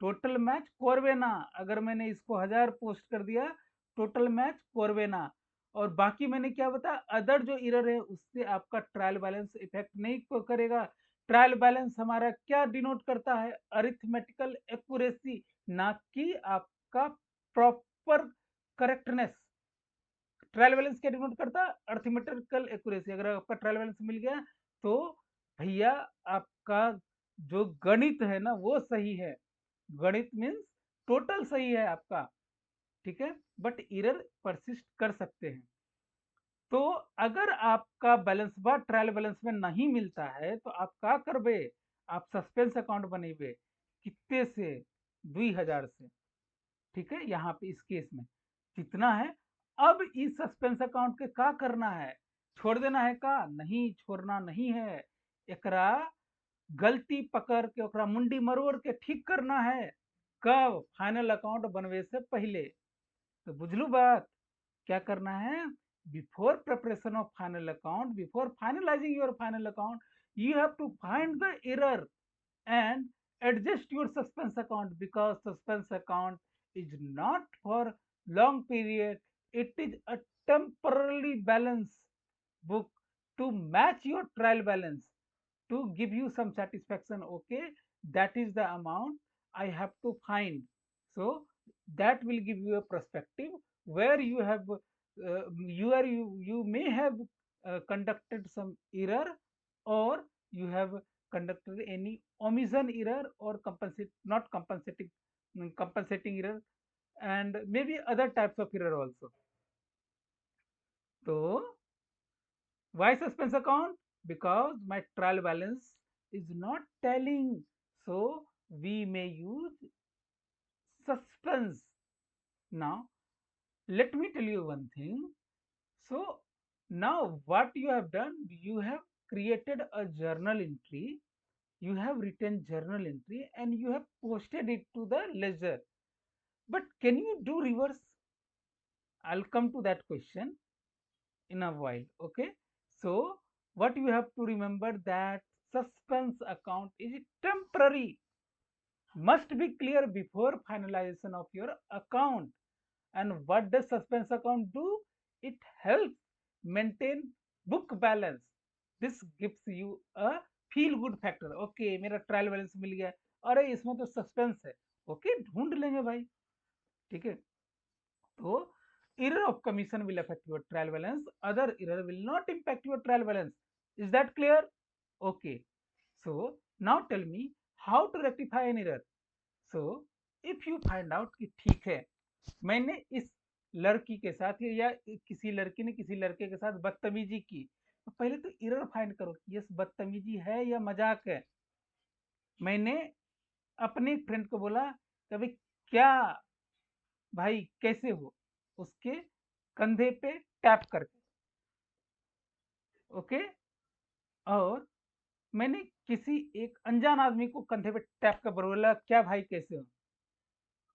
टोटल मैच करवे ना। अगर मैंने इसको 1000 पोस्ट कर दिया, टोटल मैच करवे ना, और बाकी मैंने क्या बताया, अदर जो एरर है उससे आपका ट्रायल बैलेंस इफेक्ट नहीं करेगा। ट्रायल बैलेंस हमारा क्या डिनोट करता है? अरिथमेटिकल एक्यूरेसी, ना कि आपका प्रॉपर करेक्टनेस। ट्रायल बैलेंस क्या डिनोट करता है? Arithmetical accuracy. अगर आपका ट्रायल बैलेंस मिल गया तो भैया आपका जो गणित है ना वो सही है। गणित मीन्स टोटल सही है आपका, ठीक है, बट एरर परसिस्ट कर सकते हैं। तो अगर आपका बैलेंस बा ट्रायल बैलेंस में नहीं मिलता है तो आप क्या करबे? आप सस्पेंस अकाउंट बनेबे। कितने से? 2000 से। ठीक है, यहाँ पे इस केस में कितना है? अब इस सस्पेंस अकाउंट के क्या करना है? छोड़ देना है का? नहीं, छोड़ना नहीं है। एकरा गलती पकड़ के ओकरा मुंडी मरोड़ के ठीक करना है। कब? फाइनल अकाउंट बनवे से पहले। तो बुझलू बात? क्या करना है? Before preparation of final account, before finalising your final account, you have to find the error and adjust your suspense account, because suspense account is not for long period. It is a temporarily balance book to match your trial balance, to give you some satisfaction. Okay, that is the amount I have to find. So that will give you a perspective where you have you may have conducted some error, or you have conducted any omission error, or compensate not compensating compensating error, and maybe other types of error also. So why suspense account? Because my trial balance is not telling. So we may use suspense. Now let me tell you one thing. So now what you have done, you have created a journal entry, you have written journal entry and you have posted it to the ledger. But can you do reverse? I'll come to that question in a while. Okay, so what you have to remember, that suspense account is temporary, must be clear before finalization of your account. And what does suspense account do? It helps maintain book balance. This gives you a feel good factor. Okay, मेरा trial balance मिल गया, अरे इसमें तो suspense है, okay ढूंढ लेंगे भाई, ठीक है। तो error of commission will affect your trial balance, other error will not impact your trial balance. Is that clear? Okay, so now tell me how to rectify an error. So if you find out कि ठीक है, मैंने इस लड़की के साथ या किसी लड़की ने किसी लड़के के साथ बदतमीजी की, तो पहले तो एरर फाइंड करो कि ये बदतमीजी है या मजाक है। मैंने अपने फ्रेंड को बोला कभी, क्या भाई कैसे हो, उसके कंधे पे टैप करके, ओके। और मैंने किसी एक अनजान आदमी को कंधे पे टैप कर बोला, क्या भाई कैसे हो।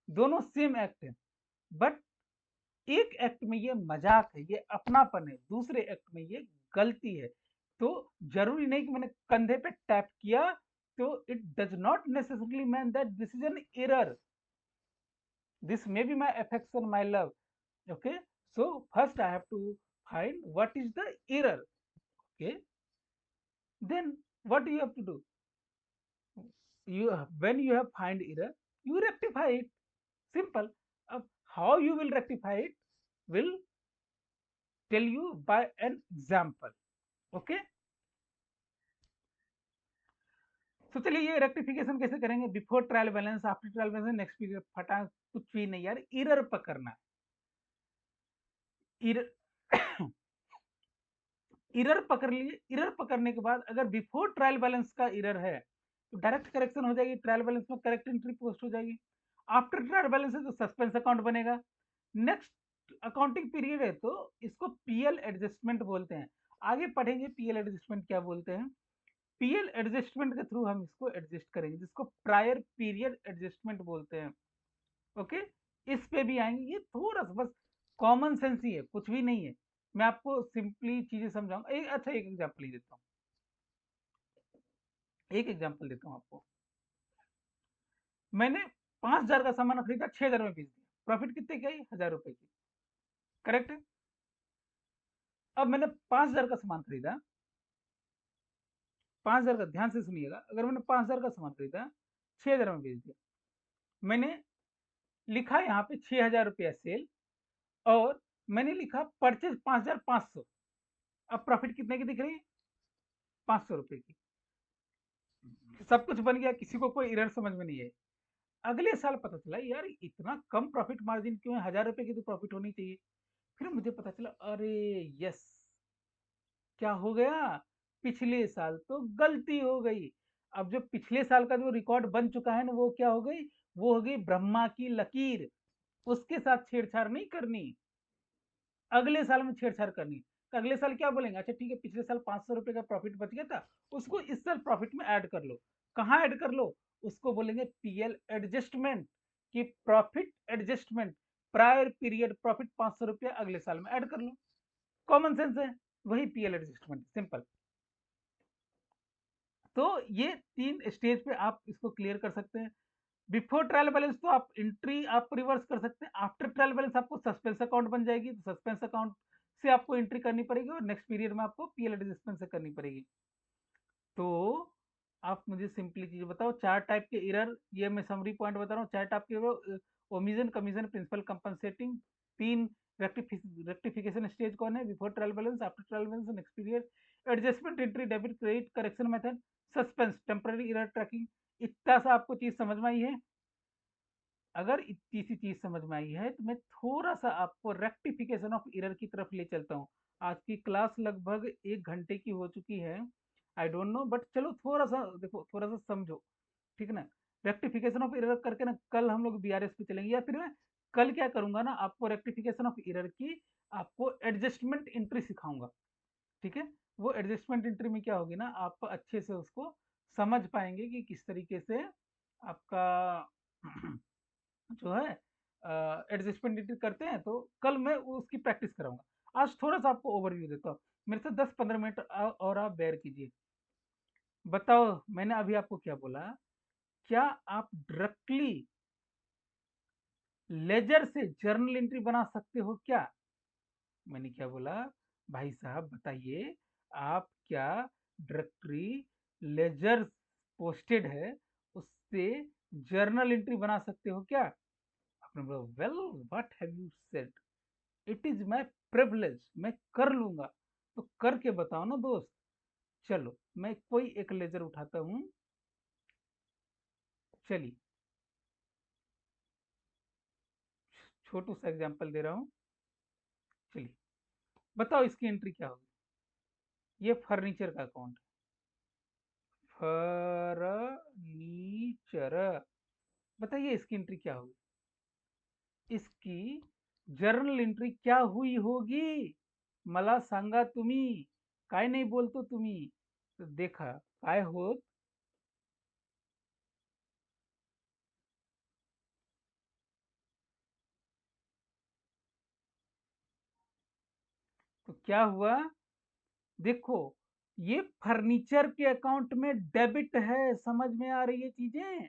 दोनों सेम एक्ट है, बट एक एक्ट में ये मजाक है, ये अपनापन है, दूसरे एक्ट में ये गलती है। तो जरूरी नहीं कि मैंने कंधे पे टैप किया तो it does not necessarily mean that this is an error, this may be my affection, my love. Okay, so first I have to find what is the error. Okay, then what you have to do, you when you have find error, you rectify it. Simple. How you will rectify it will tell you by an example. Okay, तो चलिए ये rectification कैसे करेंगे? Before trial balance, after trial balance, next period, फटा कुछ भी नहीं यार, एरर पकड़ना है। एरर पकड़ लिए, एरर पकड़ने के बाद अगर बिफोर ट्रायल बैलेंस का एरर है तो डायरेक्ट करेक्शन हो जाएगी, ट्रायल बैलेंस में करेक्ट एंट्री पोस्ट हो जाएगी। आफ्टर ट्रायल बैलेंस है तो सस्पेंस अकाउंट बनेगा। नेक्स्ट अकाउंटिंग पीरियड है तो इसको पीएल एडजस्टमेंट बोलते हैं। आगे पढ़ेंगे पीएल एडजस्टमेंट क्या बोलते हैं। पीएल एडजस्टमेंट के थ्रू हम इसको एडजस्ट करेंगे, जिसको प्रायर पीरियड एडजस्टमेंट बोलते हैं। ओके, इस पे भी आएंगे। ये थोड़ा सा बस कॉमन सेंस ही है, कुछ भी नहीं है। मैं आपको सिंपली चीजें समझाऊंगा। एक अच्छा एक एग्जांपल ही देता हूँ, एक एग्जांपल देता हूँ आपको। मैंने 5000 का सामान खरीदा, 6000 में बेच दिया, प्रॉफिट कितने की आई? 1000 रुपए की, करेक्ट है। अब मैंने 5000 का सामान खरीदा, 5000 का, ध्यान से सुनिएगा, अगर मैंने 5000 का सामान खरीदा, 6000 में बेच दिया, मैंने लिखा यहाँ पे 6000 रुपया सेल, और मैंने लिखा परचेज 5,500। अब प्रॉफिट कितने की दिख रही है? 500 रुपए की। सब कुछ बन गया, किसी को कोई एरर समझ में नहीं है। अगले साल पता चला यार इतना कम प्रॉफिट मार्जिन क्यों है, 1,000 रुपए की तो प्रॉफिट होनी चाहिए। फिर मुझे पता चला, अरे यस, क्या हो गया, पिछले साल तो गलती हो गई। अब जो पिछले साल का जो रिकॉर्ड बन चुका है ना, वो क्या हो गई, वो हो गई ब्रह्मा की लकीर। उसके साथ छेड़छाड़ नहीं करनी, अगले साल में छेड़छाड़ करनी। तो अगले साल क्या बोलेंगे, अच्छा ठीक है, पिछले साल 500 रुपए का प्रॉफिट बच गया था, उसको इस साल प्रॉफिट में ऐड कर लो। कहाँ ऐड कर लो, उसको बोलेंगे पीएल एडजस्टमेंट, कि profit adjustment, prior period profit 500 रुपया अगले साल में ऐड कर लो। कॉमन सेंस है, वही पीएल एडजस्टमेंट, सिंपल। तो ये 3 स्टेज पे आप इसको क्लियर कर सकते हैं। बिफोर ट्रायल बैलेंस तो आप एंट्री आप रिवर्स कर सकते हैं, आफ्टर ट्रायल बैलेंस आपको सस्पेंस अकाउंट बन जाएगी, तो सस्पेंस अकाउंट से आपको एंट्री करनी पड़ेगी और नेक्स्ट पीरियड में आपको पीएल एडजस्टमेंट से करनी पड़ेगी। तो आप मुझे सिंपली चीज बताओ, 4 टाइप के एरर, ये मैं समरी पॉइंट बता रहा हूँ, 4 टाइप के, omission, commission, principal compensating. 3 rectification stage कौन है, before trial balance, after trial balance, next period, adjustment, entry, debit, credit, correction method, suspense, temporary error tracking. इतना सा आपको चीज समझ में आई है? अगर इतनी सी चीज समझ में आई है तो मैं थोड़ा सा आपको रेक्टिफिकेशन ऑफ एरर की तरफ ले चलता हूँ। आज की क्लास लगभग 1 घंटे की हो चुकी है, आई डोंट नो, बट चलो थोड़ा सा देखो, थोड़ा सा समझो, ठीक है ना। रेक्टिफिकेशन ऑफ एरर करके ना कल हम लोग बीआरएस पे चलेंगे, या फिर मैं कल क्या करूंगा ना, आपको रेक्टिफिकेशन ऑफ एरर की आपको एडजस्टमेंट एंट्री सिखाऊंगा, ठीक है। वो एडजस्टमेंट एंट्री में क्या होगी ना, आप अच्छे से उसको समझ पाएंगे कि किस तरीके से आपका जो है एडजस्टमेंट एंट्री करते हैं। तो कल मैं उसकी प्रैक्टिस कराऊंगा, आज थोड़ा सा आपको ओवरव्यू देता हूँ। मेरे से 10-15 मिनट और आप बेयर कीजिए। बताओ, मैंने अभी आपको क्या बोला, क्या आप डायरेक्टली लेजर से जर्नल एंट्री बना सकते हो क्या? मैंने क्या बोला, भाई साहब बताइए, आप क्या डायरेक्टरी लेजर पोस्टेड है उससे जर्नल एंट्री बना सकते हो क्या? आपने बोला, well what have you said, it is my privilege, मैं कर लूंगा। तो करके बताओ ना दोस्त। चलो मैं कोई एक लेजर उठाता हूं, चलिए छोटू सा एग्जांपल दे रहा हूं, चलिए बताओ इसकी एंट्री क्या होगी। ये फर्नीचर का अकाउंट, फर्नीचर, बताइए इसकी एंट्री क्या होगी, इसकी जर्नल एंट्री क्या हुई होगी? मला सांगा तुम्ही, काय नाही बोलतो तुम्ही? तो देखा काय होत, तो क्या हुआ, देखो ये फर्नीचर के अकाउंट में डेबिट है, समझ में आ रही है चीजें?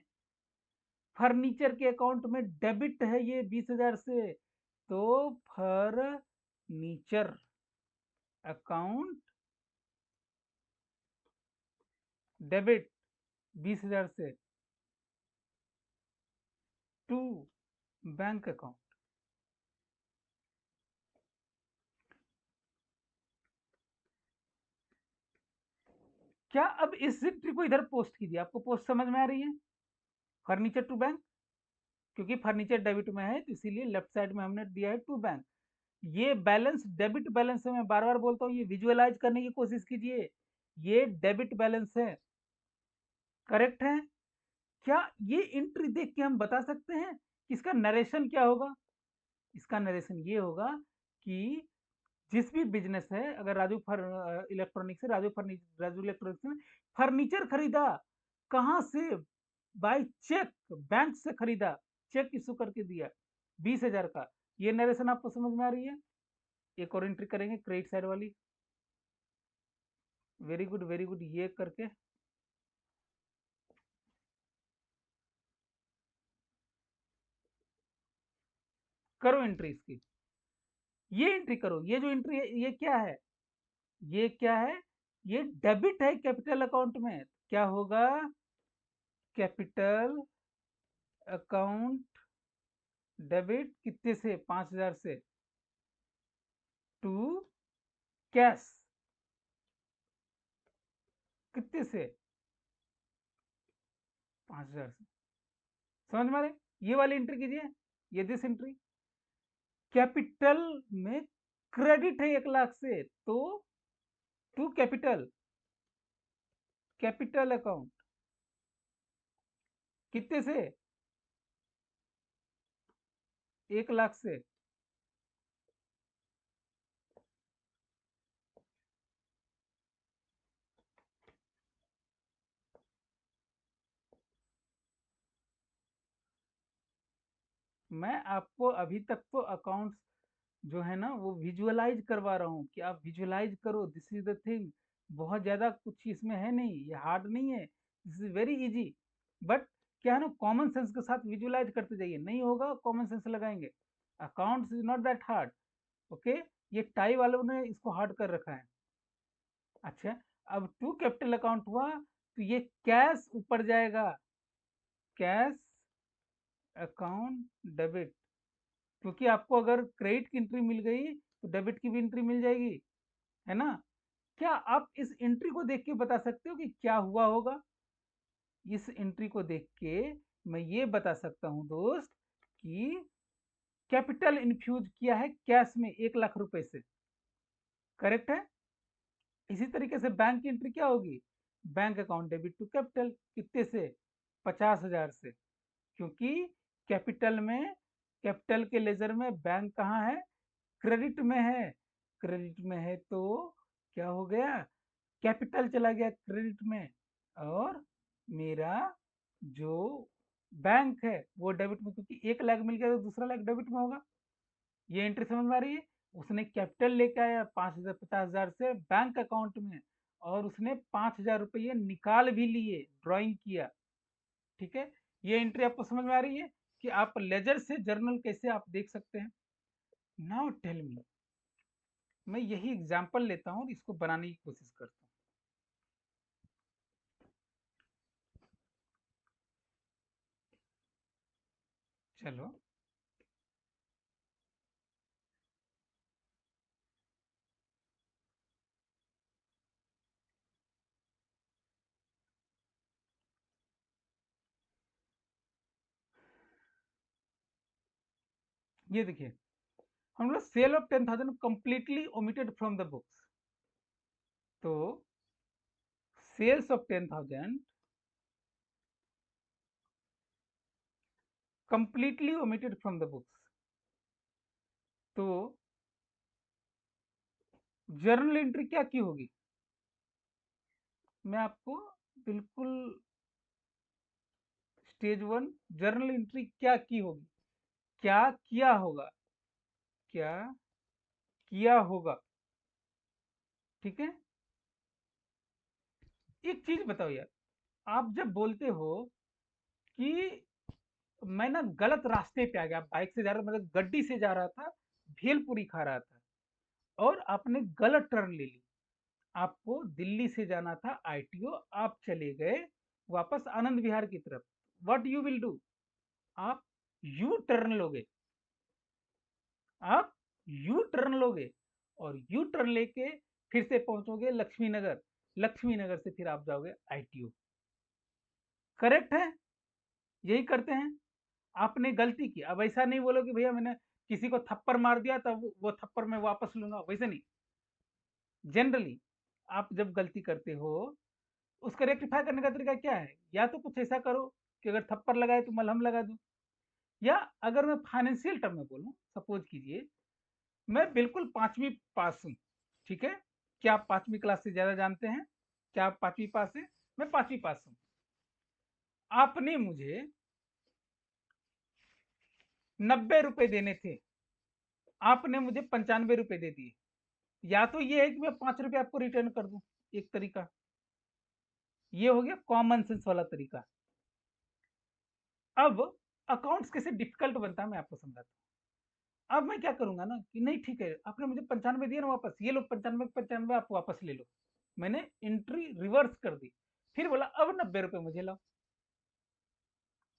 फर्नीचर के अकाउंट में डेबिट है ये 20,000 से, तो फर्नीचर अकाउंट डेबिट 20,000 से टू बैंक अकाउंट। क्या अब इस एंट्री को इधर पोस्ट कीजिए, आपको पोस्ट समझ में आ रही है? फर्नीचर टू बैंक, क्योंकि फर्नीचर डेबिट में है तो इसीलिए लेफ्ट साइड में हमने दिया है टू बैंक। ये बैलेंस डेबिट बैलेंस है, मैं बार बार बोलता हूँ, ये विजुअलाइज करने की कोशिश कीजिए, ये डेबिट बैलेंस है, करेक्ट है? क्या ये एंट्री देख के हम बता सकते हैं कि इसका नरेशन क्या होगा? इसका नरेशन ये होगा कि जिस भी बिजनेस है, अगर राजू इलेक्ट्रॉनिक्स है, राजू इलेक्ट्रॉनिक्स ने फर्नीचर खरीदा, कहाँ से? बाय चेक, बैंक से खरीदा, चेक इशू करके दिया 20,000 का। ये नरेशन आपको समझ में आ रही है? एक और एंट्री करेंगे क्रेडिट साइड वाली, वेरी गुड वेरी गुड, ये करके करो एंट्री इसकी, ये एंट्री करो, ये जो एंट्री है ये क्या है, ये क्या है, ये डेबिट है कैपिटल अकाउंट में। क्या होगा, कैपिटल अकाउंट डेबिट कितने से, 5,000 से, टू कैश कितने से? 5,000 से। समझ में आ रहा है? ये वाली एंट्री कीजिए, ये दिस एंट्री। कैपिटल में क्रेडिट है 1,00,000 से, तो टू कैपिटल, कैपिटल अकाउंट कितने से? 1,00,000 से। मैं आपको अभी तक तो अकाउंट्स जो है ना वो विजुअलाइज करवा रहा हूँ कि आप विजुअलाइज करो, दिस इज द थिंग। बहुत ज्यादा कुछ इसमें है नहीं, ये हार्ड नहीं है, this is very easy. But क्या है ना, कॉमन सेंस के साथ विजुअलाइज करते जाइए, नहीं होगा कॉमन सेंस लगाएंगे। Accounts is not that hard. Okay, ये टाई वालों ने इसको हार्ड कर रखा है। अच्छा, अब टू कैपिटल अकाउंट हुआ तो ये कैश ऊपर जाएगा, कैश अकाउंट डेबिट। क्योंकि आपको अगर क्रेडिट की एंट्री मिल गई तो डेबिट की भी एंट्री मिल जाएगी, है ना? क्या आप इस एंट्री को देख के बता सकते हो कि क्या हुआ होगा? इस एंट्री को देख के मैं ये बता सकता हूं दोस्त कि कैपिटल इन्फ्यूज किया है कैश में 1,00,000 रुपए से। करेक्ट है? इसी तरीके से बैंक की एंट्री क्या होगी? Bank account debit to capital, कितने से? 50,000 से। क्योंकि कैपिटल में, कैपिटल के लेजर में बैंक कहाँ है? क्रेडिट में है। क्रेडिट में है तो क्या हो गया? कैपिटल चला गया क्रेडिट में, और मेरा जो बैंक है वो डेबिट में, क्योंकि 1,00,000 मिल गया तो दूसरा लाख डेबिट में होगा। ये एंट्री समझ में आ रही है? उसने कैपिटल लेके आया 5,000 50,000 से बैंक अकाउंट में, और उसने 5,000 रुपये निकाल भी लिए, ड्राइंग किया। ठीक है, ये एंट्री आपको समझ में आ रही है कि आप लेजर से जर्नल कैसे आप देख सकते हैं? नाउ टेल मी, मैं यही एग्जांपल लेता हूँ और इसको बनाने की कोशिश करता हूँ। चलो, ये देखिए, हम लोग sale of 10,000 completely omitted from the books. तो sales of 10,000 completely omitted from the books. तो जर्नल एंट्री क्या की होगी? मैं आपको बिल्कुल स्टेज वन जर्नल एंट्री क्या की होगी, क्या किया होगा, क्या किया होगा। ठीक है, एक चीज बताओ यार, आप जब बोलते हो कि मैं ना गलत रास्ते पे आ गया, बाइक से जा रहा, मतलब गड्डी से जा रहा था, भेलपुरी खा रहा था, और आपने गलत टर्न ले ली, आपको दिल्ली से जाना था आईटीओ, आप चले गए वापस आनंद विहार की तरफ। What you will do? आप यू टर्न लोगे, आप यू टर्न लोगे, और यू टर्न लेके फिर से पहुंचोगे लक्ष्मी नगर, लक्ष्मी नगर से फिर आप जाओगे आईटीओ। करेक्ट है? यही करते हैं। आपने गलती की, अब ऐसा नहीं बोलो कि भैया मैंने किसी को थप्पड़ मार दिया तब वो थप्पड़ मैं वापस लूंगा, वैसे नहीं। जनरली आप जब गलती करते हो, उसका रेक्टिफाई करने का तरीका क्या है? या तो कुछ ऐसा करो कि अगर थप्पड़ लगाए तो मलहम लगा दो, या अगर मैं फाइनेंशियल टर्म में बोलूं, सपोज कीजिए मैं बिल्कुल 5वीं पास हूँ। ठीक है, क्या आप 5वीं क्लास से ज्यादा जानते हैं? क्या आप 5वीं पास हैं? मैं 5वीं पास हूँ। आपने मुझे 90 रुपए देने थे, आपने मुझे 95 रुपए दे दिए। या तो ये है कि मैं 5 रुपए आपको रिटर्न कर दूं, एक तरीका। ये हो गया कॉमन सेंस वाला तरीका। अब अकाउंट्स कैसे डिफिकल्ट बनता है मैं आपको समझाता हूँ। अब मैं क्या करूंगा ना कि नहीं ठीक है, आपने मुझे 95 दिया ना, वापस ये लो 95 आप वापस ले लो। मैंने एंट्री रिवर्स कर दी, फिर बोला अब 90 रुपए मुझे लाओ।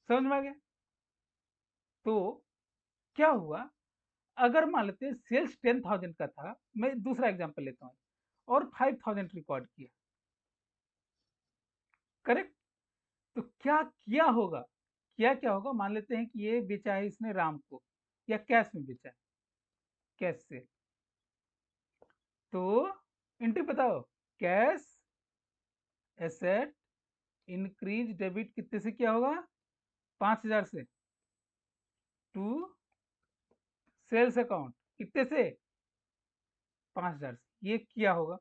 समझ में आ गया? तो क्या हुआ, अगर मान लेते हैं सेल्स 10,000 का था, मैं दूसरा एग्जांपल लेता हूँ, और 5,000 रिकॉर्ड किया, करेक्ट? तो क्या किया होगा? क्या होगा? मान लेते हैं कि ये बेचा है इसने राम को, या कैश में बेचा है, कैश से। तो एंट्री बताओ, कैश एसेट इंक्रीज डेबिट कितने से किया होगा? 5,000 से, टू सेल्स अकाउंट कितने से? 5,000 से, ये किया होगा।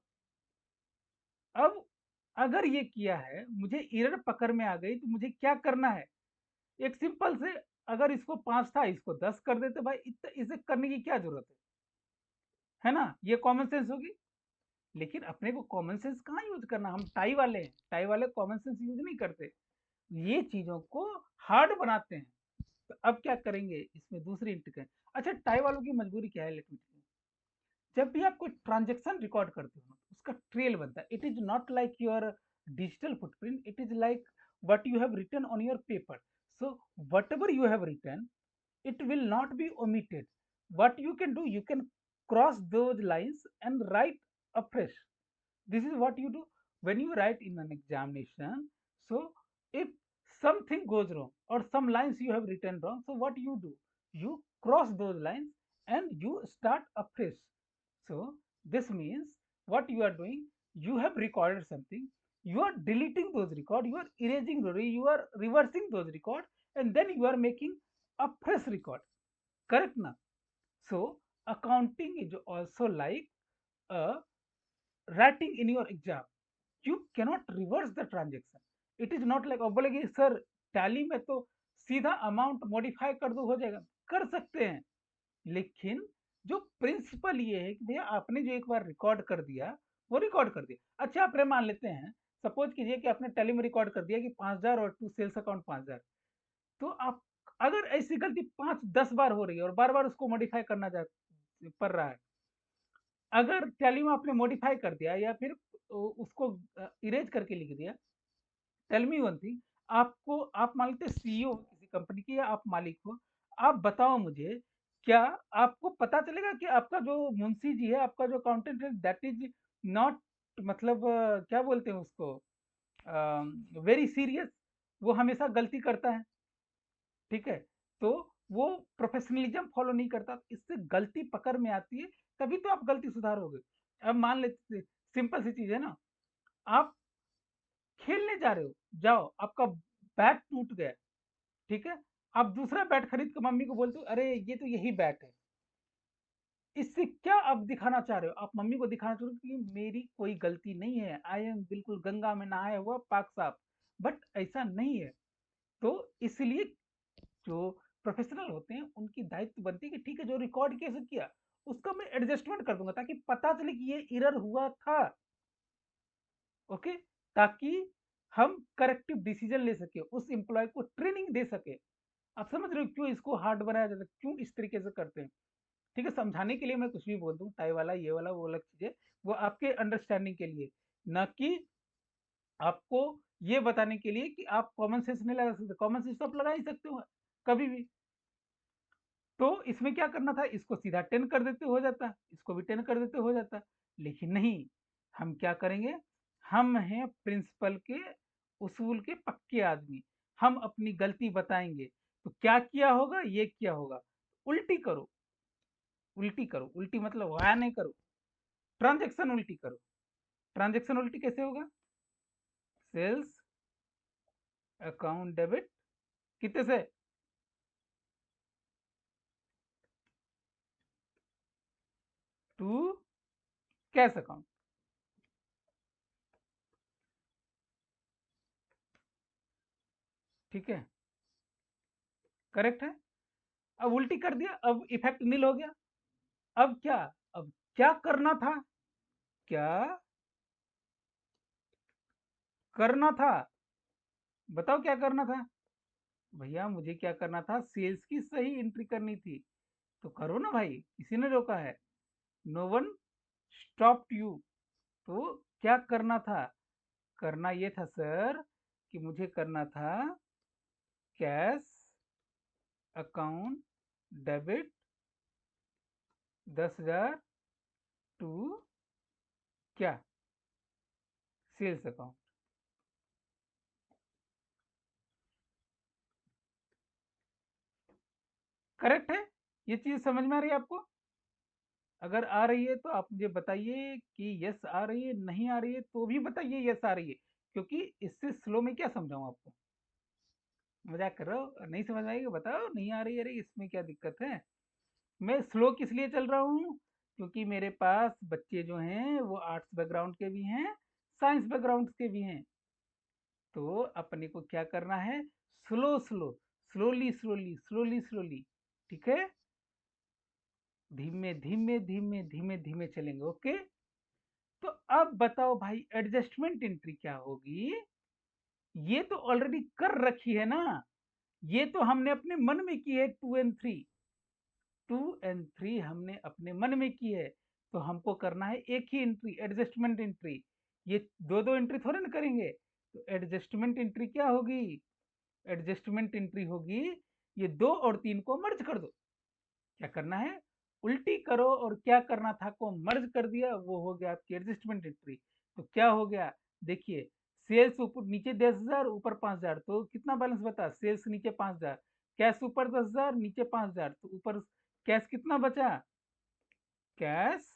अब अगर ये किया है, मुझे एरर पकड़ में आ गई, तो मुझे क्या करना है? एक सिंपल से, अगर इसको 5 था, इसको 10 कर देते भाई, इसे करने की क्या जरूरत है ना? ये कॉमन सेंस होगी। लेकिन अपने को कॉमन सेंस कहाँ यूज करना, हम टाई वाले हैं, टाई वाले कॉमन सेंस यूज नहीं करते, ये चीजों को हार्ड बनाते हैं। तो अब क्या करेंगे, इसमें दूसरी इंट्री करें। अच्छा, टाई वालों की मजबूरी क्या है, लेट मी टेल यू। जब भी आप कोई ट्रांजेक्शन रिकॉर्ड करते हो ना, उसका ट्रेल बनता है। It is not like your digital footprint, it is like what you have written on your paper. So whatever you have written, it will not be omitted. What you can do, you can cross those lines and write afresh. This is what you do when you write in an examination. So if something goes wrong or some lines you have written wrong, so what you do, you cross those lines and you start afresh. So this means what you are doing, you have recorded something, you are deleting those record, you are erasing, you are reversing those record, and then you are making a fresh record, correct na? So accounting is also like a writing in your exam. You cannot reverse the transaction. It is not like, अब बोलेगी sir tally में तो सीधा amount modify कर दो, हो जाएगा। कर सकते हैं, लेकिन जो प्रिंसिपल ये है कि भैया आपने जो एक बार रिकॉर्ड कर दिया, वो रिकॉर्ड कर दिया। अच्छा, आप मान लेते हैं, सपोज कीजिए कि आपने टैली में रिकॉर्ड कर दिया कि 5,000 और टू सेल्स अकाउंट 5,000। तो आप, अगर ऐसी गलती 5-10 बार हो रही है और बार बार उसको मॉडिफाई करना पड़ रहा है, अगर टैली में आपने मॉडिफाई कर दिया या फिर उसको इरेज करके लिख दिया, टेल मी वन थिंग, आपको, आप मान लेते सीईओ किसी कंपनी की या आप मालिक हो, आप बताओ मुझे, क्या आपको पता चलेगा कि आपका जो मुंशी जी है, आपका जो अकाउंटेंट है, दैट इज नॉट, मतलब क्या बोलते हैं उसको, वेरी सीरियस, वो हमेशा गलती करता है, ठीक है? तो वो प्रोफेशनलिज्म फॉलो नहीं करता, इससे गलती पकड़ में आती है, तभी तो आप गलती सुधारोगे। अब मान लेते, सिंपल सी चीज है ना, आप खेलने जा रहे हो, जाओ, आपका बैट टूट गया, ठीक है? आप दूसरा बैट खरीद के मम्मी को बोलते हो, अरे ये तो यही बैट है। इससे क्या आप दिखाना चाह रहे हो? आप मम्मी को दिखाना चाह रहे हो कि मेरी कोई गलती नहीं है, आई एम बिल्कुल गंगा में नहाया हुआ पाक साफ। बट ऐसा नहीं है। तो इसलिए जो प्रोफेशनल होते हैं, उनकी दायित्व बनती है कि ठीक है, जो रिकॉर्ड कैसे किया, उसका मैं एडजस्टमेंट कर दूंगा, ताकि पता चले कि ये एरर हुआ था। ओके, ताकि हम करेक्टिव डिसीजन ले सके, उस एम्प्लॉय को ट्रेनिंग दे सके। आप समझ रहे हो क्यों इसको हार्ड बनाया जाता है, क्यों इस तरीके से करते हैं? ठीक है, समझाने के लिए मैं कुछ भी बोल दूं, टाई वाला, ये वाला, वो अलग चीजें, वो आपके अंडरस्टैंडिंग के लिए, ना कि आपको ये बताने के लिए कि आप कॉमन सेंस नहीं लगा सकते। कॉमन सेंस तो आप लगा ही सकते हो कभी भी। तो इसमें क्या करना था, इसको सीधा 10 कर देते हो जाता, इसको भी 10 कर देते हो जाता। लेकिन नहीं, हम क्या करेंगे, हम हैं प्रिंसिपल के उसूल के पक्के आदमी, हम अपनी गलती बताएंगे। तो क्या किया होगा, ये किया होगा, उल्टी करो, उल्टी करो, उल्टी मतलब वाया नहीं करो, ट्रांजेक्शन उल्टी करो। ट्रांजेक्शन उल्टी कैसे होगा? सेल्स अकाउंट डेबिट कितने से? टू कैश अकाउंट, ठीक है, करेक्ट है। अब उल्टी कर दिया, अब इफेक्ट नील हो गया। अब क्या, अब क्या करना था, क्या करना था, बताओ क्या करना था? भैया मुझे क्या करना था, सेल्स की सही एंट्री करनी थी। तो करो ना भाई, किसी ने रोका है? No one stopped you. तो क्या करना था? करना ये था सर, कि मुझे करना था कैश अकाउंट डेबिट 10,000 टू क्या, सेल्स अकाउंट। करेक्ट है? ये चीज समझ में आ रही है आपको? अगर आ रही है तो आप मुझे बताइए कि यस आ रही है, नहीं आ रही है तो भी बताइए यस आ रही है, क्योंकि इससे स्लो में क्या समझाऊं आपको। मजाक कर रहे हो? नहीं समझ आएगी बताओ, नहीं आ रही है, अरे इसमें क्या दिक्कत है। मैं स्लो किस लिए चल रहा हूँ, क्योंकि मेरे पास बच्चे जो हैं वो आर्ट्स बैकग्राउंड के भी हैं, साइंस बैकग्राउंड के भी हैं। तो अपने को क्या करना है, slow slow, slowly slowly slowly slowly, ठीक है, धीमे धीमे धीमे धीमे धीमे चलेंगे। ओके, तो अब बताओ भाई एडजस्टमेंट एंट्री क्या होगी। ये तो ऑलरेडी कर रखी है ना, ये तो हमने अपने मन में की है, 2 और 3, 2 और 3 हमने अपने मन में की है। तो हमको करना है एक ही एंट्री, एडजस्टमेंट एंट्री। ये दो दो एंट्री थोड़े ना करेंगे। तो एडजस्टमेंट एंट्री क्या होगी, एडजस्टमेंट एंट्री होगी, ये 2 और 3 को मर्ज कर दो। क्या करना है, उल्टी करो और क्या करना था को मर्ज कर दिया, वो हो गया आपकी एडजस्टमेंट एंट्री। तो क्या हो गया, देखिए, सेल्स ऊपर नीचे 10,000 ऊपर 5,000, तो कितना बैलेंस बता, सेल्स नीचे 5,000, कैश ऊपर 10,000 नीचे 5,000, तो ऊपर कैश कितना बचा, कैश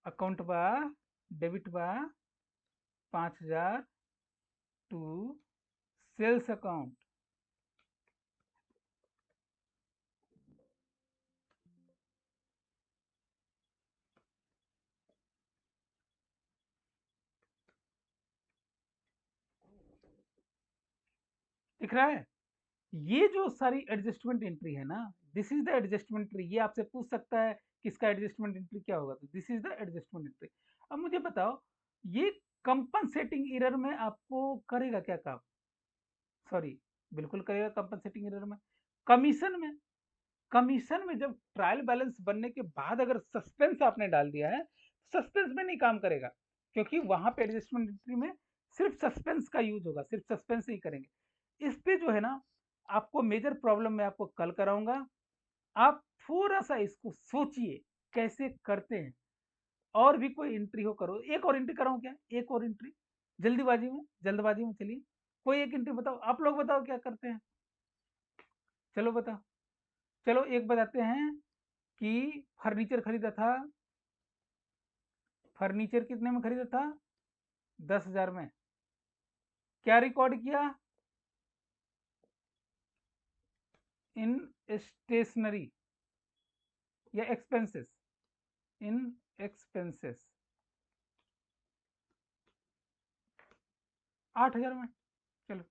अकाउंट बा डेबिट बा 5,000 टू सेल्स अकाउंट। दिख रहा है? ये जो सारी एडजस्टमेंट एंट्री है ना, this is the adjustment entry. ये आपसे पूछ सकता है कि इसका एडजस्टमेंट एंट्री क्या होगा, तो this is the adjustment entry. अब मुझे बताओ, ये कंपनसेटिंग एरर में आपको करेगा क्या काम, सॉरी, बिल्कुल करेगा कंपनसेटिंग एरर में। कमीशन में, कमीशन में जब ट्रायल बैलेंस बनने के बाद अगर सस्पेंस आपने डाल दिया है, सस्पेंस में नहीं काम करेगा, क्योंकि वहां पे एडजस्टमेंट एंट्री में सिर्फ सस्पेंस का यूज होगा, सिर्फ सस्पेंस ही करेंगे। इस पे जो है ना, आपको मेजर प्रॉब्लम मैं आपको कल कराऊंगा। आप थोड़ा सा इसको सोचिए कैसे करते हैं। और भी कोई एंट्री हो करो, एक और एंट्री कराऊं क्या, एक और एंट्री, जल्दीबाजी में, जल्दबाजी में चलिए, कोई एक एंट्री बताओ, आप लोग बताओ क्या करते हैं, चलो बताओ। चलो एक बताते हैं कि फर्नीचर खरीदा था, फर्नीचर कितने में खरीदा था, 10,000 में। क्या रिकॉर्ड किया, इन स्टेशनरी या एक्सपेंसेस, इन एक्सपेंसेस 8,000 में। चलो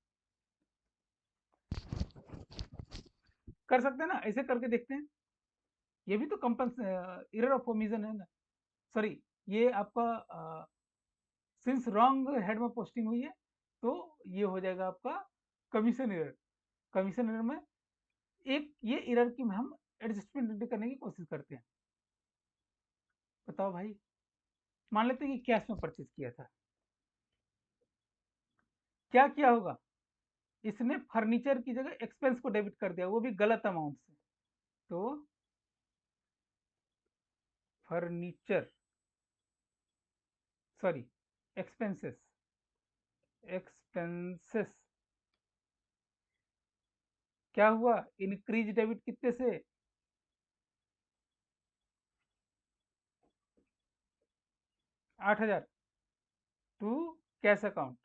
कर सकते हैं ना, ऐसे करके देखते हैं। ये भी तो कंपन एरर ऑफ ओमिशन है ना, सॉरी, ये आपका सिंस रॉन्ग हेड में पोस्टिंग हुई है, तो ये हो जाएगा आपका कमीशन एरर। कमीशन एरर में एक ये एरर की हम एडजस्टमेंट करने की कोशिश करते हैं। बताओ भाई, मान लेते हैं कि कैश में परचेज किया था, क्या किया होगा, इसने फर्नीचर की जगह एक्सपेंस को डेबिट कर दिया, वो भी गलत अमाउंट से। तो फर्नीचर, सॉरी, एक्सपेंसेस, एक्सपेंसेस क्या हुआ, इंक्रीज डेबिट कितने से, 8,000 to cash account,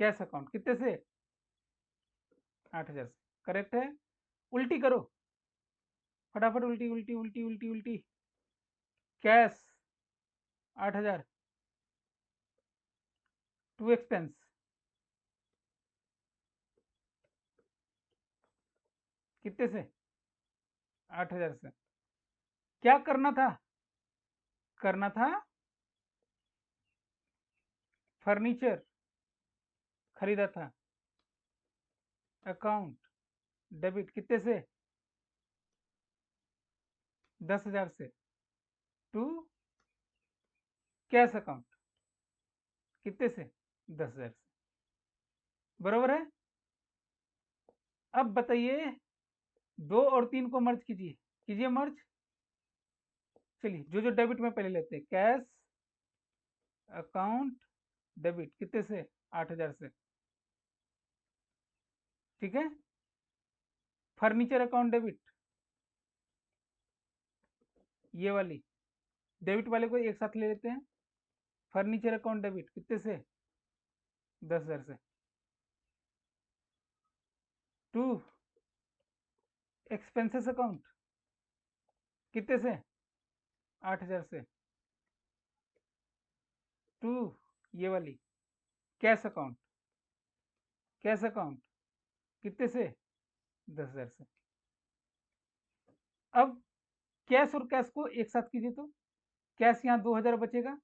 cash account कितने से, 8,000 से। करेक्ट है? उल्टी करो, फटाफट उल्टी उल्टी उल्टी उल्टी उल्टी, कैश 8,000 टू एक्सपेंस कितने से, 8,000 से। क्या करना था, करना था फर्नीचर खरीदा था, अकाउंट डेबिट कितने से, 10,000 से, टू कैश अकाउंट कितने से, 10,000 से। बरोबर है? अब बताइए, 2 और 3 को मर्ज कीजिए, कीजिए मर्ज। चलिए जो जो डेबिट में पहले लेते हैं, कैश अकाउंट डेबिट कितने से, 8,000 से, ठीक है। फर्नीचर अकाउंट डेबिट, ये वाली डेबिट वाले को एक साथ ले लेते हैं। फर्नीचर अकाउंट डेबिट कितने से, 10,000 से। टू एक्सपेंसेस अकाउंट कितने से, 8,000 से। टू ये वाली कैश अकाउंट, कैश अकाउंट कितने से, 10,000 से। अब कैश और कैश को एक साथ कीजिए तो कैश यहाँ 2,000 बचेगा।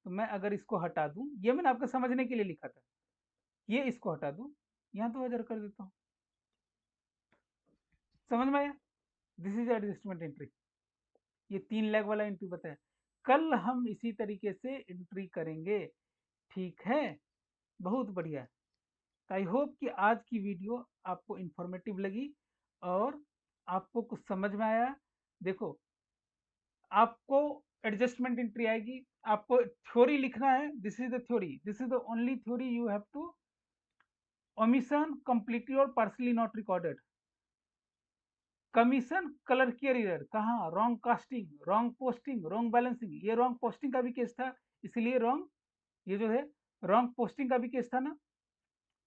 तो मैं अगर इसको हटा दूं, ये मैंने आपको समझने के लिए लिखा था, ये इसको हटा दूं, यहाँ 2,000 कर देता हूँ। समझ में आया? This is adjustment entry. ये 3 लाख वाला एंट्री बताया। कल हम इसी तरीके से एंट्री करेंगे, ठीक है। बहुत बढ़िया। आई होप कि आज की वीडियो आपको इंफॉर्मेटिव लगी और आपको कुछ समझ में आया। देखो, आपको एडजस्टमेंट एंट्री आएगी, आपको थ्योरी लिखना है। This is the theory, this is the only theory you have to. Omission completely और partially not recorded. Commission clerical error, कहाँ, wrong casting, wrong posting, wrong balancing. ये रॉन्ग पोस्टिंग का भी case था, इसलिए wrong, ये जो है रॉन्ग पोस्टिंग का भी केस था ना,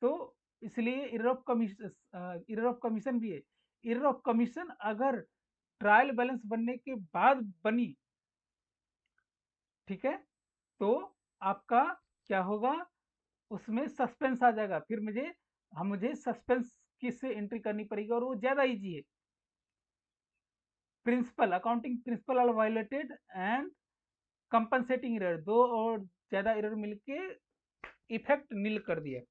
तो इसलिए एरर ऑफ कमीशन भी है। एरर ऑफ कमीशन अगर ट्रायल बैलेंस बनने के बाद बनी, ठीक है, तो आपका क्या होगा, उसमें सस्पेंस आ जाएगा। फिर मुझे सस्पेंस किससे एंट्री करनी पड़ेगी, और वो ज्यादा इजी है। Principle accounting principle are violated and compensating error, दो और ज्यादा एरर मिलके इफेक्ट नील कर दिया।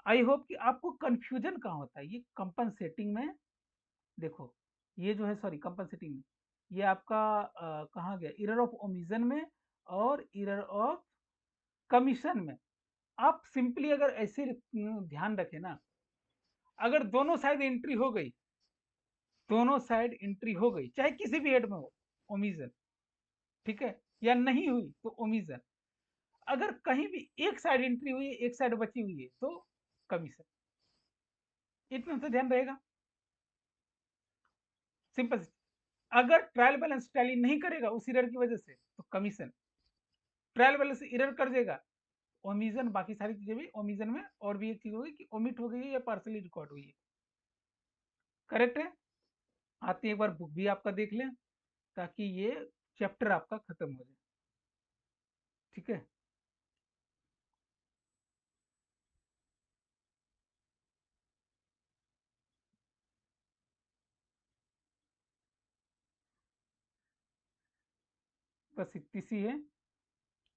आई होप कि आपको कंफ्यूजन कहाँ होता है, ये कंपनसेटिंग में देखो, ये जो है, सॉरी, कंपनसेटिंग में ये आपका कहाँ गया, एरर ऑफ ओमिशन में और एरर ऑफ कमीशन में। आप सिंपली अगर ऐसे ध्यान रखें ना, अगर दोनों साइड एंट्री हो गई, दोनों साइड एंट्री हो गई, चाहे किसी भी हेड में हो ओमिशन, ठीक है, या नहीं हुई तो ओमिशन। अगर कहीं भी एक साइड एंट्री हुई है, एक साइड बची हुई है, तो कमीशन। इतना तो ध्यान रहेगा, सिंपल। अगर ट्रायल बैलेंस टैली नहीं करेगा उस एरर की वजह से, तो कमीशन। ट्रायल बैलेंस एरर कर देगा, ओमिशन, बाकी सारी चीजें भी ओमिशन में। और भी एक चीज होगी कि ओमिट हो गई है या पार्सली रिकॉर्ड हुई है, करेक्ट है। आते एक बार बुक भी आपका देख लें, ताकि ये चैप्टर आपका खत्म हो जाए, ठीक है। बस इतनी सी है,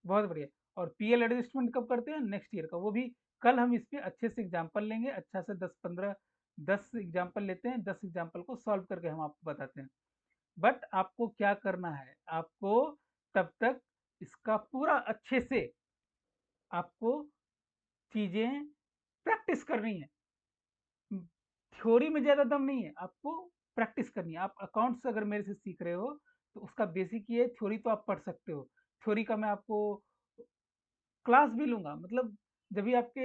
बहुत बढ़िया। और पीएल एडजस्टमेंट कब करते हैं, नेक्स्ट ईयर का, वो भी कल हम इस पे अच्छे से एग्जाम्पल लेंगे, अच्छा से 10-15, 10 एग्जाम्पल लेते हैं, 10 एग्जाम्पल को सॉल्व करके हम आपको बताते हैं। बट आपको क्या करना है, आपको तब तक इसका पूरा अच्छे से आपको चीजें प्रैक्टिस करनी है। थ्योरी में ज्यादा दम नहीं है, आपको प्रैक्टिस करनी है। आप अकाउंट्स अगर मेरे से सीख रहे हो, तो उसका बेसिक ये है, थ्योरी तो आप पढ़ सकते हो। थ्योरी का मैं आपको क्लास भी लूंगा, मतलब जब भी आपके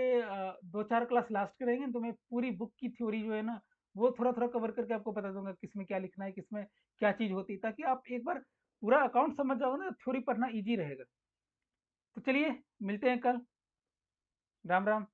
2-4 क्लास लास्ट के रहेंगे, तो मैं पूरी बुक की थ्योरी जो है ना, वो थोड़ा थोड़ा कवर करके आपको बता दूंगा, किसमें क्या लिखना है, किसमें क्या चीज होती है, ताकि आप एक बार पूरा अकाउंट समझ जाओ ना, थ्योरी पढ़ना इजी रहेगा। तो चलिए, मिलते हैं कल। राम राम।